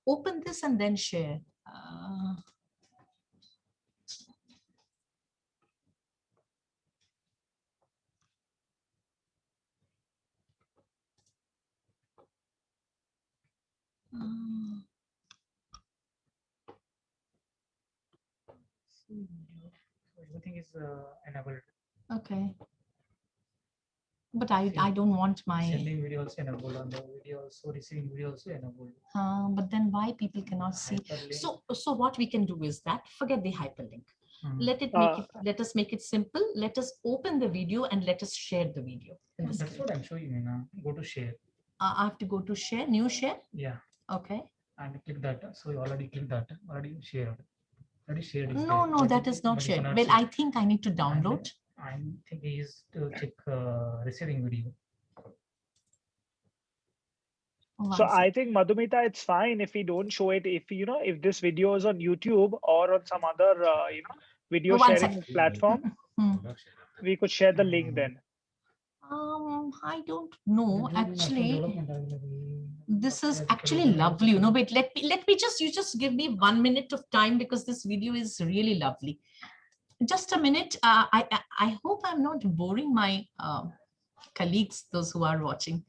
Open this and then share. So everything is enabled. Okay. But I don't want my, Sending video also enabled, on the video also, receiving video also enabled. but then why people cannot see? Hyperlink. So what we can do is that, forget the hyperlink. Mhm. Let us make it simple. Let us open the video and let us share the video. In the That's screen. what I'm showing you now. Go to share. I have to go to share, new share. Yeah. Okay. And click that. So you already clicked that. Already shared. Already shared. is No, there, no, but that you- is not but you shared. cannot Well, see. I think I need to download. I think he is to check receiving video. So One I think Madhumita, it's fine if we don't show it. If if this video is on YouTube or on some other video One sharing second. platform, Hmm. we could share the link then. I don't know. Actually, Development, this is actually lovely. Wait, let me just, you just give me 1 minute of time because this video is really lovely. Just a minute. I hope I'm not boring my colleagues, those who are watching.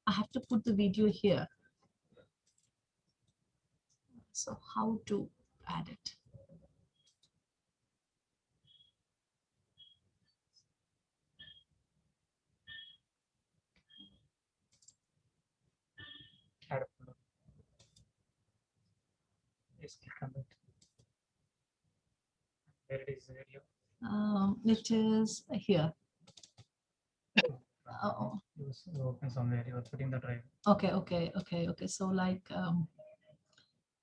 I have to put the video here. So how to add it? add a folder. Yes, click on that. Where it is video. It is here. Oh, You open somewhere. You are putting the drive. okay. So like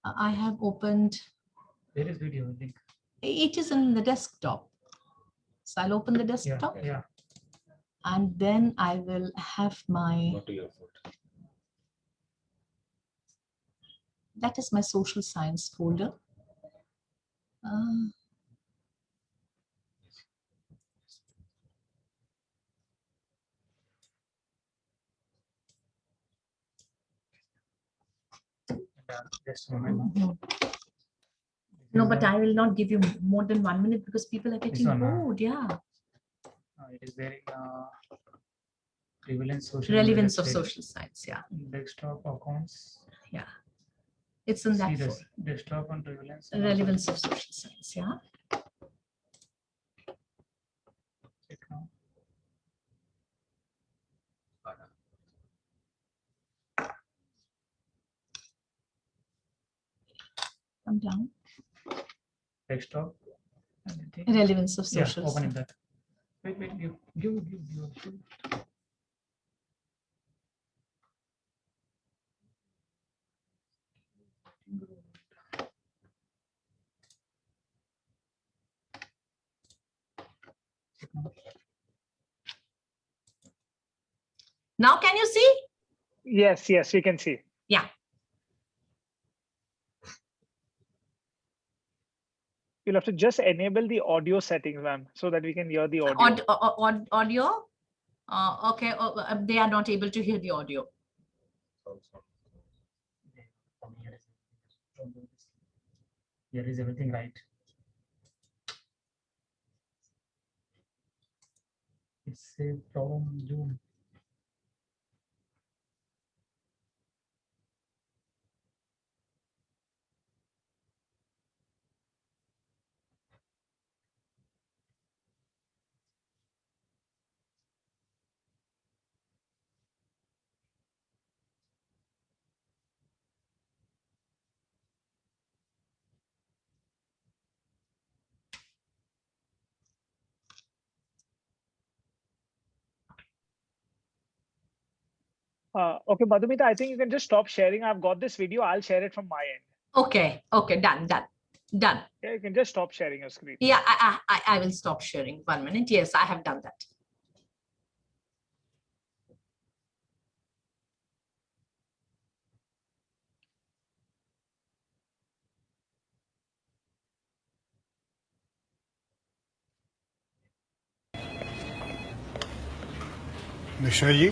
I have opened. Where is video link? It is in the desktop. So I'll open the Yeah. desktop Yeah. and then I will have my, Go to your folder. that is my social science folder. Just a moment. No, This is but the- I will not give you more than 1 minute because people are getting one, bored. Yeah. It is there in relevance social. Relevance of media social science. Yeah. desktop accounts. It's in See that this folder. desktop and relevance. Relevance of social science. Yeah. Check now. Come down. Desktop. and I think- Relevance of Yeah, social opening science. that. Wait, give. Check now. Now can you see? Yes, we can see. Yeah. You'll have to just enable the audio settings, ma'am, so that we can hear the audio. Audio. Okay. They are not able to hear the audio. Here is everything right. It's a problem Zoom. Okay, Madhumita, I think you can just stop sharing. I've got this video. I'll share it from my end. Okay, okay, done. Yeah, you can just stop sharing your screen. Yeah, I will stop sharing. 1 minute. Yes, I have done that. Mishra ji,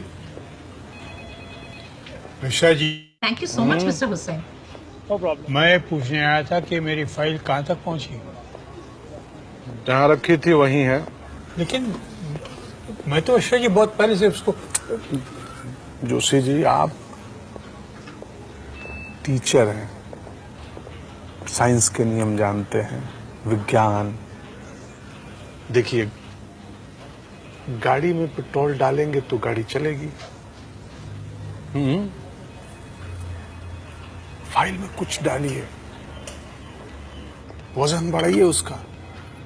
Mishra ji, Thank you so much, Mr. Hussain. No problem. मैं पूछने आया था कि मेरी file कहाँ तक पहुँची, जहाँ रखी थी वहीं है। लेकिन मैं तो मिश्रा जी बहुत पहले से उसको। जोशी जी, आप टीचर हैं, साइंस के नियम जानते हैं, विज्ञान। देखिए, गाड़ी में पेट्रोल डालेंगे तो गाड़ी चलेगी। फाइल में कुछ डालिए, वजन बढ़ाइए उसका।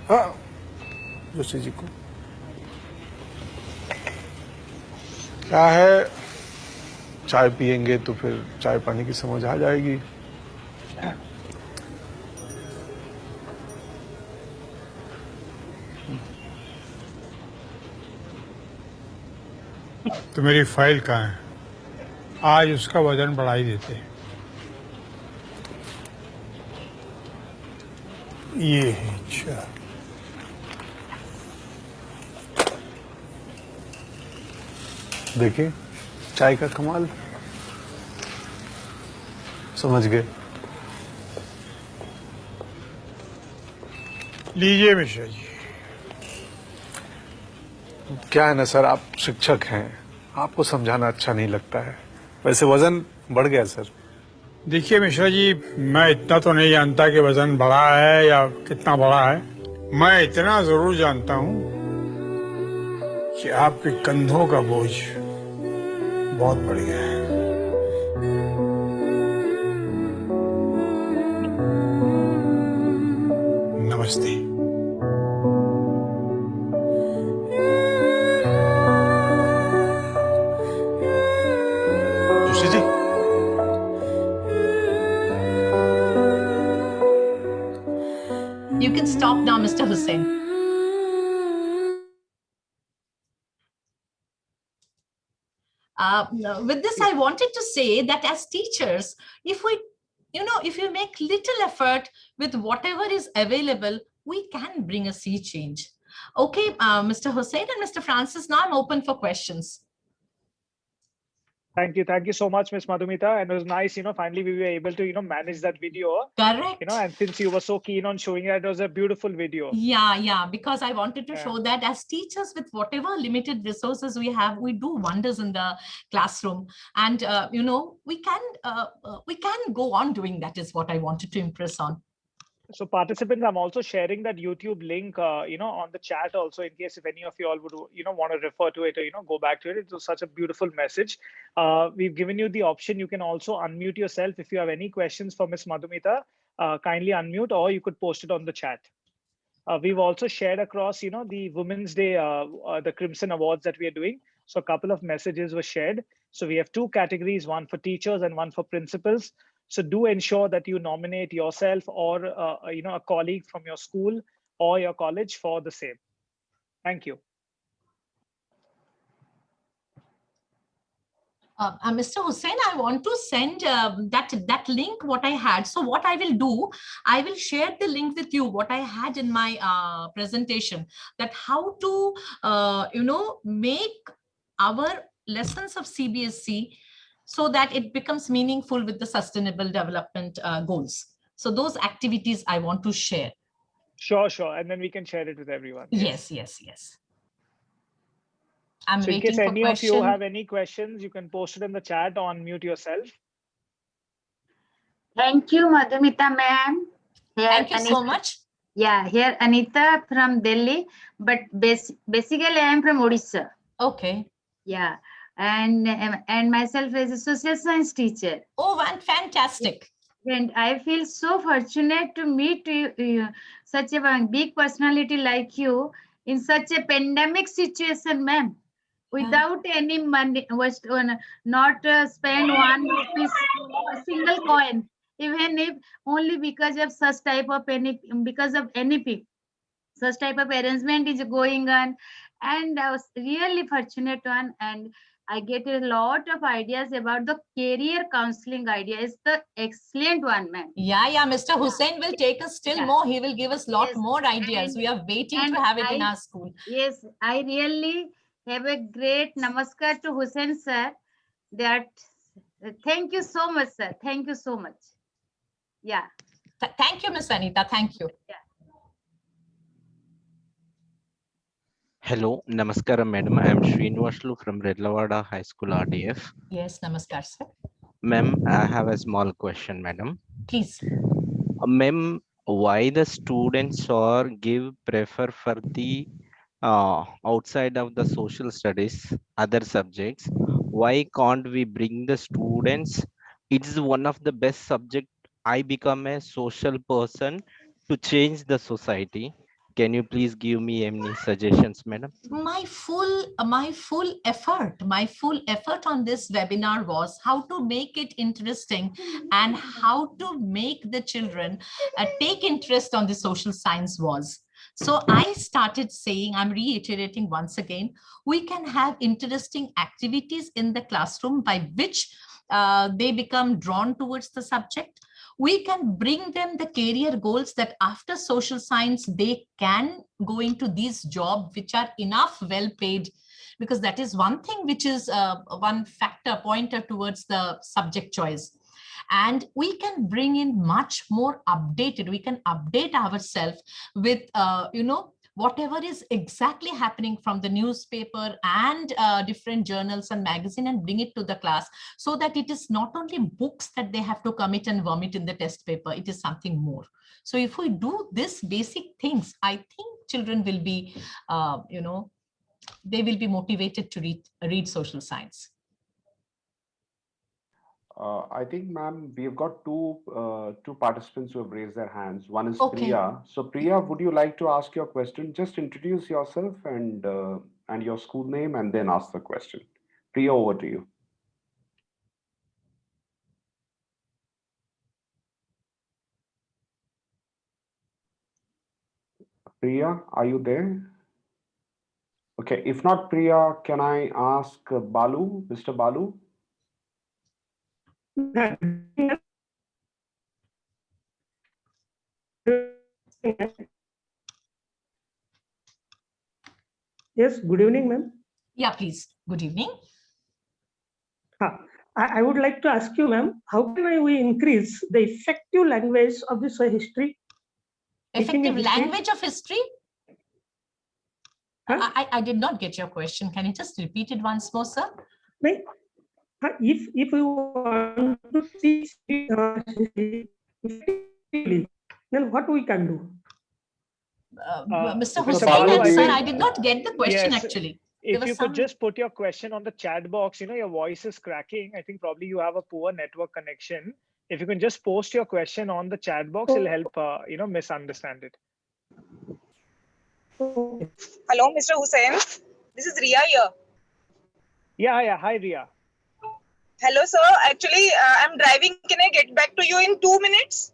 हाँ, जोशी जी को क्या है, चाय पियेंगे तो फिर चाय पानी की समझ आ जाएगी। तो मेरी फाइल कहाँ है? आज उसका वजन बढ़ा ही देते हैं। ये है, अच्छा। देखिए, चाय का कमाल। समझ गए? लीजिए मिश्रा जी। क्या है ना सर, आप शिक्षक हैं, आपको समझाना अच्छा नहीं लगता है। वैसे वजन बढ़ गया सर। देखिए मिश्रा जी, मैं इतना तो नहीं जानता कि वजन बढ़ा है या कितना बढ़ा है। मैं इतना जरूर जानता हूँ कि आपके कंधों का बोझ बहुत बढ़ गया है। नमस्ते। Joshi ji, You can stop now, Mr. Hussain. With this, I wanted to say that as teachers, if we, if you make little effort with whatever is available, we can bring a sea change. Okay, Mr. Hussain and Mr. Francis, now I'm open for questions. Thank you so much, Miss Madhumita. And it was nice, finally we were able to, manage that video. Correct. And since you were so keen on showing it was a beautiful video. Yeah, because I wanted to Yeah. show that as teachers, with whatever limited resources we have, we do wonders in the classroom. And, we can go on doing that is what I wanted to impress on. So participants, I'm also sharing that YouTube link, on the chat also, in case if any of you all would, want to refer to it or, go back to it. It was such a beautiful message. We've given you the option. You can also unmute yourself. If you have any questions for Ms. Madhumita, kindly unmute, or you could post it on the chat. We've also shared across, the Women's Day, the Crimson Awards that we are doing. So a couple of messages were shared. So we have two categories, one for teachers and one for principals. So do ensure that you nominate yourself or a colleague from your school or your college for the same. Thank you. Mr. Hussain, I want to send that link, what I had. So what I will do, I will share the link with you, what I had in my presentation, that how to, make our lessons of CBSE so that it becomes meaningful with the sustainable development goals. So those activities I want to share. Sure. And then we can share it with everyone. Yes. I'm so in waiting case for any question. of you have any questions, you can post it in the chat or unmute yourself. Thank you, Madhumita ma'am. Thank you so much. Yeah, here Anita from Delhi, but basically I am from Odisha. Okay. Yeah, and myself as a social science teacher. Oh, fantastic. And I feel so fortunate to meet you, such a big personality like you in such a pandemic situation, ma'am. without any money, was not spend 1 rupee, a single coin, even if only because of such type of any, because of anything, such type of arrangement is going on. And I was really fortunate one, and I get a lot of ideas about the career counseling idea. Is the excellent one, ma'am. Yeah, Mr. Hussain will take us still Yeah. more. He will give us lot Yes, more ideas. and- We are waiting and to have it in I- our school. Yes, I really have a great namaskar to Hussain sir. That thank you so much, sir. Thank you so much. Yeah. Thank you, Miss Anita. Thank you. Hello, Namaskaram, madam. I am Srinivaslu from Redlavada High School, RDF. Yes, namaskar, sir. Ma'am, I have a small question, madam. Please. Ma'am, why the students or give prefer for the outside of the social studies, other subjects? Why can't we bring the students? It's one of the best subject. I become a social person to change the society. Can you please give me any suggestions, madam? My full effort on this webinar was how to make it interesting and how to make the children take interest on the social science was. So I started saying, I'm reiterating once again, we can have interesting activities in the classroom by which they become drawn towards the subject. We can bring them the career goals that after social science, they can go into these jobs which are enough well paid, because that is one thing which is one factor pointer towards the subject choice. And we can bring in much more updated, we can update ourselves with, whatever is exactly happening from the newspaper and different journals and magazine, and bring it to the class, so that it is not only books that they have to commit and vomit in the test paper, it is something more. So if we do this basic things, I think children will be, they will be motivated to read social science. I think, ma'am, we've got two participants who have raised their hands. One is Okay. Priya. So Priya, would you like to ask your question? Just introduce yourself and your school name, and then ask the question. Priya, over to you. Priya, are you there? Okay, if not Priya, can I ask Balu, Mr. Balu? Yes, good evening, ma'am. Yeah, please. Good evening. I would like to ask you, ma'am, how can we increase the effective language of this history? Teaching in Effective history? language of history? Huh? I did not get your question. Can you just repeat it once more, sir? Like, if we want to teach history effectively, then what we can do? Mr. Mr. Hussain, Balu, I sir, think- I did not get the question Yes. actually. If was you some- could just put your question on the chat box, your voice is cracking. I think probably you have a poor network connection. If you can just post your question on the chat box, it'll help, misunderstand it. Hello, Mr. Hussain. This is Ria here. Yeah. Hi, Ria. Hello, sir. Actually, I'm driving. Can I get back to you in 2 minutes?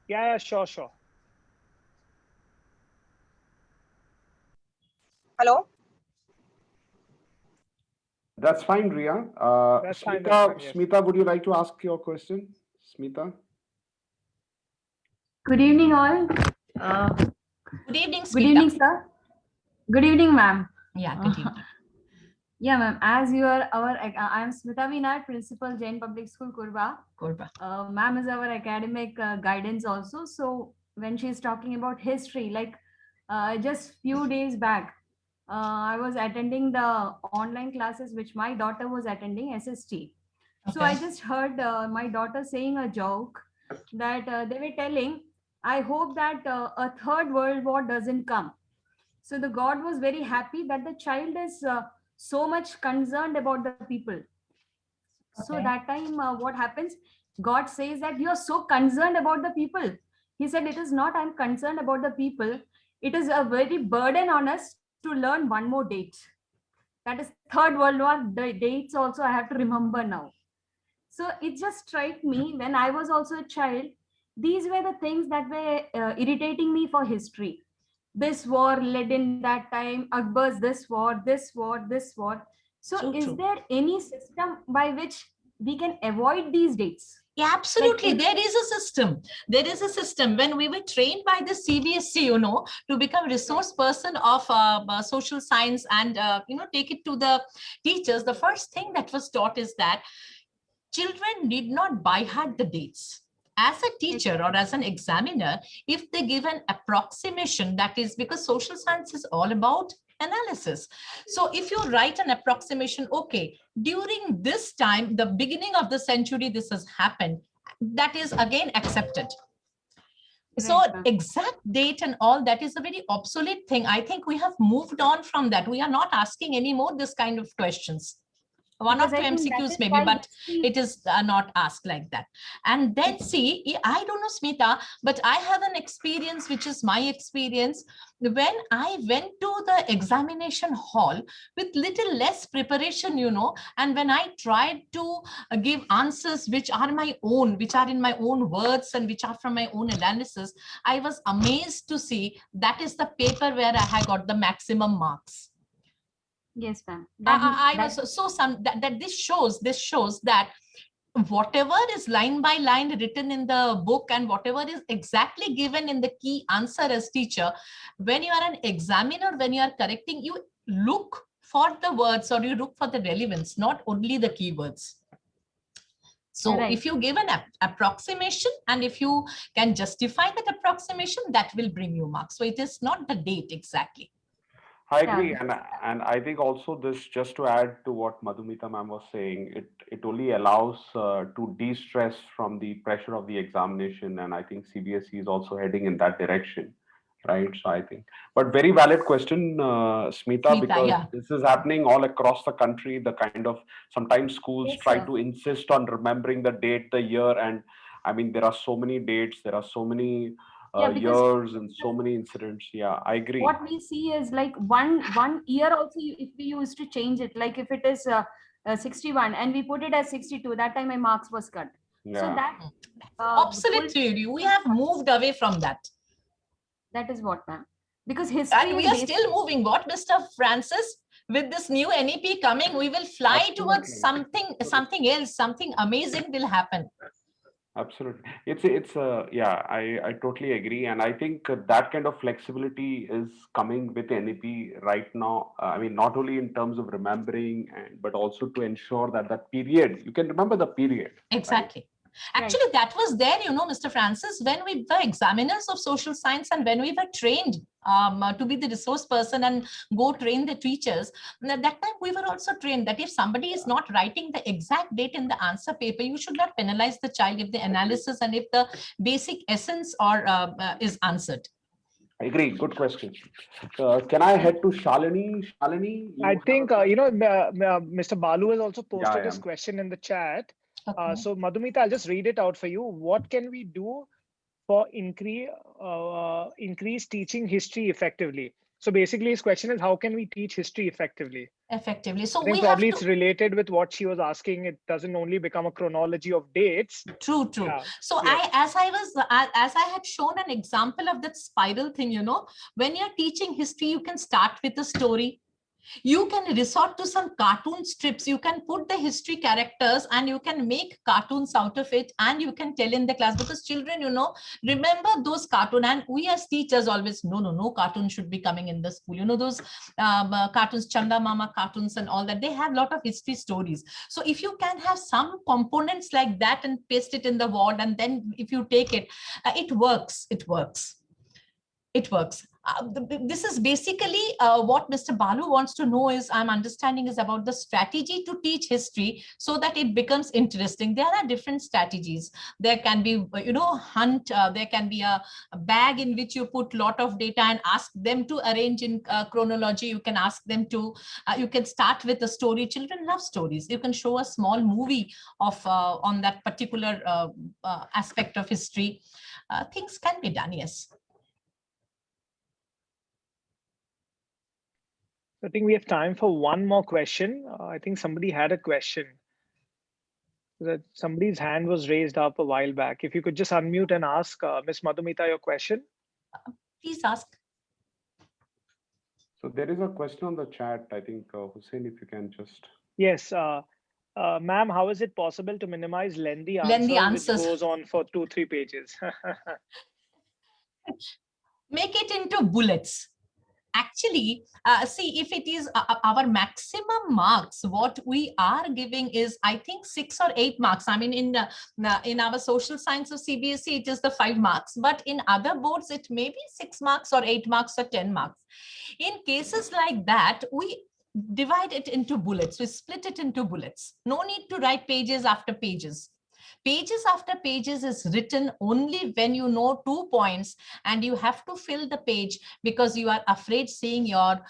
Yeah, sure. Hello? That's fine, Ria. That's fine, yes. Smita, would you like to ask your question? Smita? Good evening, all. Good evening, Good evening, Smita. sir. Good evening, ma'am. Yeah, good evening. Yeah, ma'am. As you are I am Smita Vinay, Principal, Jain Public School, Kurba. Korba. Ma'am is our academic guidance also. So when she's talking about history, like just few days back, I was attending the online classes which my daughter was attending, SST. So I Okay. just heard my daughter saying a joke that they were telling, I hope that a third world war doesn't come. So the God was very happy that the child is so much concerned about the people. So Okay. that time, what happens? God says that you are so concerned about the people. He said, it is not I'm concerned about the people. It is a very burden on us to learn one more date. That is Third World War. The dates also I have to remember now. So it just struck me when I was also a child. These were the things that were irritating me for history. This war led in that time, Akbar's this war, this war, this war. So So is true. there any system by which we can avoid these dates? Yeah, absolutely. if- There is a system. There is a system. When we were trained by the CBSE, to become resource person of social science and, take it to the teachers, the first thing that was taught is that children need not by heart the dates. As a teacher or as an examiner, if they give an approximation, that is because social science is all about analysis. So if you write an approximation, okay, during this time, the beginning of the century, this has happened, that is again accepted. So Right, ma'am. exact date and all that is a very obsolete thing. I think we have moved on from that. We are not asking anymore this kind of questions. One or Because two I think that MCQs is maybe, why but history- it is not asked like that. And then see, I don't know, Smita, but I have an experience, which is my experience. When I went to the examination hall with little less preparation, and when I tried to give answers which are my own, which are in my own words and which are from my own analysis, I was amazed to see that is the paper where I had got the maximum marks. Yes, ma'am. I was so that this shows that whatever is line by line written in the book and whatever is exactly given in the key answer as teacher, when you are an examiner, when you are correcting, you look for the words or you look for the relevance, not only the keywords. So Right. if you give an approximation and if you can justify that approximation, that will bring you marks. So it is not the date exactly. I Yeah. agree, and I think also this, just to add to what Madhumita ma'am was saying, it only allows to de-stress from the pressure of the examination, and I think CBSE is also heading in that direction, right? So I think, but very valid question, Smita, Smita, because yeah. this is happening all across the country. The kind of, sometimes schools Yes, try sir. to insist on remembering the date, the year, and I mean there are so many dates, there are so many Yeah, because years and so many incidents. Yeah, I agree. what we see is like one year also, if we used to change it, like if it is 61 and we put it as 62, that time my marks was cut. So Yeah. that Obsolete theory. We have moved away from that. that is what, ma'am. Because history And we is are still moving. What, Mr. Francis? With this new NEP coming, we will fly towards something else, something amazing will happen. Absolutely. It's yeah, I totally agree. And I think that kind of flexibility is coming with NEP right now. I mean, not only in terms of remembering, but also to ensure that that period, you can remember the period. right? Exactly. Actually, that was there, Mr. Francis, when we were examiners of social science and when we were trained to be the resource person and go train the teachers. And at that time, we were also trained that if somebody is not writing the exact date in the answer paper, you should not penalize the child if the analysis and if the basic essence or is answered. I agree. Good question. Can I head to Shalini? Shalini, you I have think, a Mr. Balu has also posted Yeah, his yeah. question in the chat. Okay. So Madhumita, I'll just read it out for you. What can we do for increase teaching history effectively? So basically his question is, how can we teach history effectively? Effectively. So I think we have probably to. it's related with what she was asking. It doesn't only become a chronology of dates. True. Yeah, So yes. as I had shown an example of that spiral thing, when you're teaching history, you can start with a story. You can resort to some cartoon strips. You can put the history characters and you can make cartoons out of it and you can tell in the class, because children, remember those cartoon, and we as teachers always, no cartoon should be coming in the school. Those cartoons, Chanda Mama cartoons and all that, they have a lot of history stories. So if you can have some components like that and paste it in the wall, and then if you take it, it works. This is basically what Mr. Balu wants to know is, I'm understanding, is about the strategy to teach history so that it becomes interesting. There are different strategies. There can be, hunt. There can be a bag in which you put lot of data and ask them to arrange in chronology. You can ask them to, you can start with a story. Children love stories. You can show a small movie of on that particular aspect of history. Things can be done, yes. I think we have time for one more question. I think somebody had a question. That somebody's hand was raised up a while back. If you could just unmute and ask Ms. Madhumita your question. Please ask. So there is a question on the chat. I think Hussein, if you can just. Yes, ma'am, how is it possible to minimize lengthy Lengthy answers, answers. which goes on for 2-3 pages? Make it into bullets. Actually, see, if it is our maximum marks, what we are giving is, I think, 6 or 8 marks. I mean, in our social science of CBSE, it is the 5 marks, but in other boards, it may be 6 marks or 8 marks or 10 marks. In cases like that, we divide it into bullets. We split it into bullets. No need to write pages after pages. Pages after pages is written only when you know 2 points, and you have to fill the page because you are afraid seeing your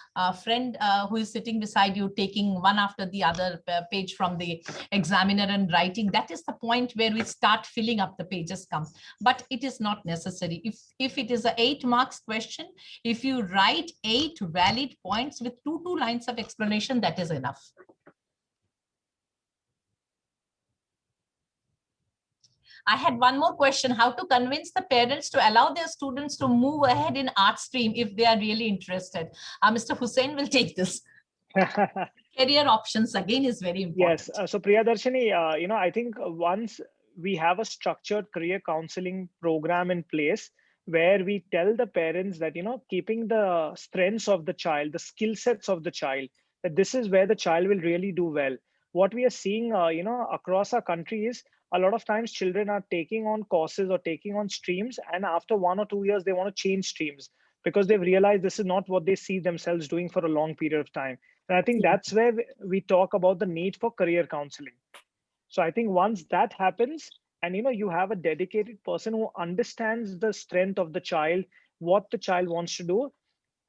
friend who is sitting beside you taking one after the other page from the examiner and writing. That is the point where we start filling up the pages come. But it is not necessary. If it is a 8 marks question, if you write 8 valid points with 2 lines of explanation, that is enough. I had one more question: how to convince the parents to allow their students to move ahead in art stream if they are really interested. Mr. Hussein will take this. Career options again is very important. Yes, so Priyadarshini, I think once we have a structured career counseling program in place, where we tell the parents that, keeping the strengths of the child, the skill sets of the child, that this is where the child will really do well. What we are seeing, across our country is, a lot of times children are taking on courses or taking on streams, and after 1 or 2 years, they want to change streams because they've realized this is not what they see themselves doing for a long period of time. And I think that's where we talk about the need for career counseling. So I think once that happens, and you have a dedicated person who understands the strength of the child, what the child wants to do,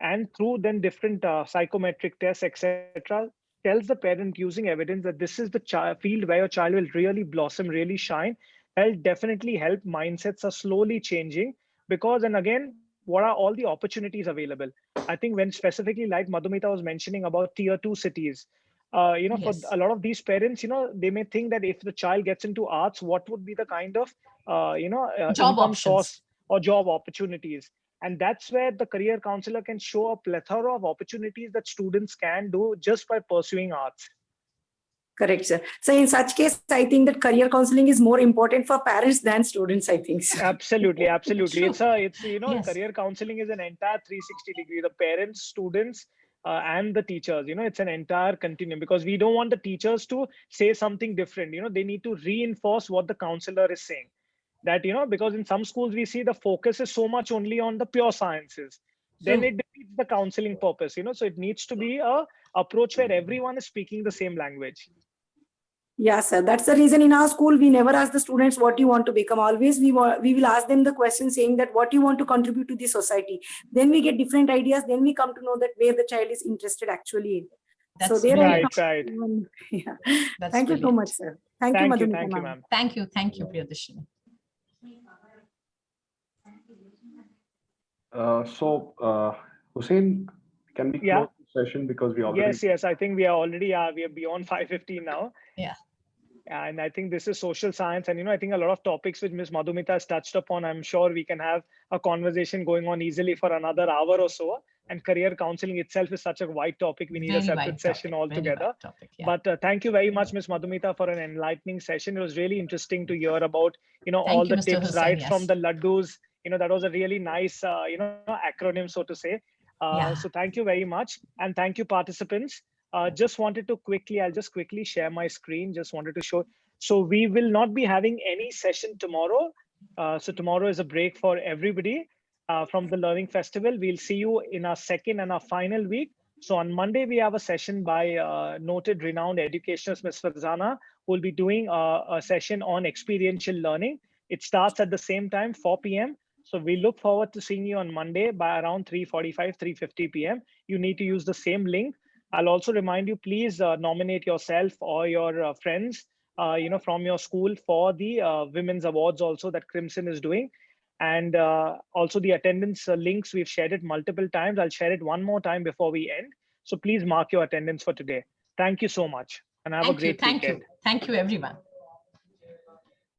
and through then different psychometric tests, etc., tells the parent using evidence that this is the field where your child will really blossom, really shine, that'll definitely help. Mindsets are slowly changing because, and again, what are all the opportunities available? I think when specifically like Madhumita was mentioning about tier 2 cities, for a lot of these parents, they may think that if the child gets into arts, what would be the kind of, job income options source or job opportunities? And that's where the career counselor can show a plethora of opportunities that students can do just by pursuing arts. Correct, sir. So in such case, I think that career counseling is more important for parents than students, I think. Absolutely, absolutely. True. It's career counseling is an entire 360 degree. The parents, students, and the teachers, it's an entire continuum, because we don't want the teachers to say something different. They need to reinforce what the counselor is saying. That, because in some schools we see the focus is so much only on the pure sciences, then it defeats the counseling purpose. So it needs to be a approach where everyone is speaking the same language. Yeah, sir. That's the reason in our school, we never ask the students what you want to become. Always we will ask them the question saying that what you want to contribute to the society. Then we get different ideas. Then we come to know that where the child is interested actually in. That's so there right. Yeah. That's Thank you so much, sir. Thank you, Madhumita, Thank you, ma'am. ma'am. Thank you, Priyadarshini. Hussein, can we close the session because we already... Yes. I think we are beyond 5:15 now. Yeah. And I think this is social science. And, I think a lot of topics which Ms. Madhumita has touched upon, I'm sure we can have a conversation going on easily for another hour or so. And career counseling itself is such a wide topic. We need a separate session altogether. But thank you very much, Ms. Madhumita, for an enlightening session. It was really interesting to hear about, all the tips, Hussain, right from the laddus. That was a really nice, acronym, so to say. So thank you very much. And thank you, participants. Just wanted to I'll just quickly share my screen. Just wanted to show. So we will not be having any session tomorrow. So tomorrow is a break for everybody from the Learning Festival. We'll see you in our second and our final week. So on Monday, we have a session by noted renowned educationist, Ms. Farzana, who will be doing a session on experiential learning. It starts at the same time, 4 p.m. So we look forward to seeing you on Monday by around 3:45, 3:50 p.m. You need to use the same link. I'll also remind you, please nominate yourself or your friends, from your school for the Women's Awards also that Crimson is doing. And also the attendance links, we've shared it multiple times. I'll share it one more time before we end. So please mark your attendance for today. Thank you so much and have a Thank you. great Thank weekend. you. Thank you, everyone.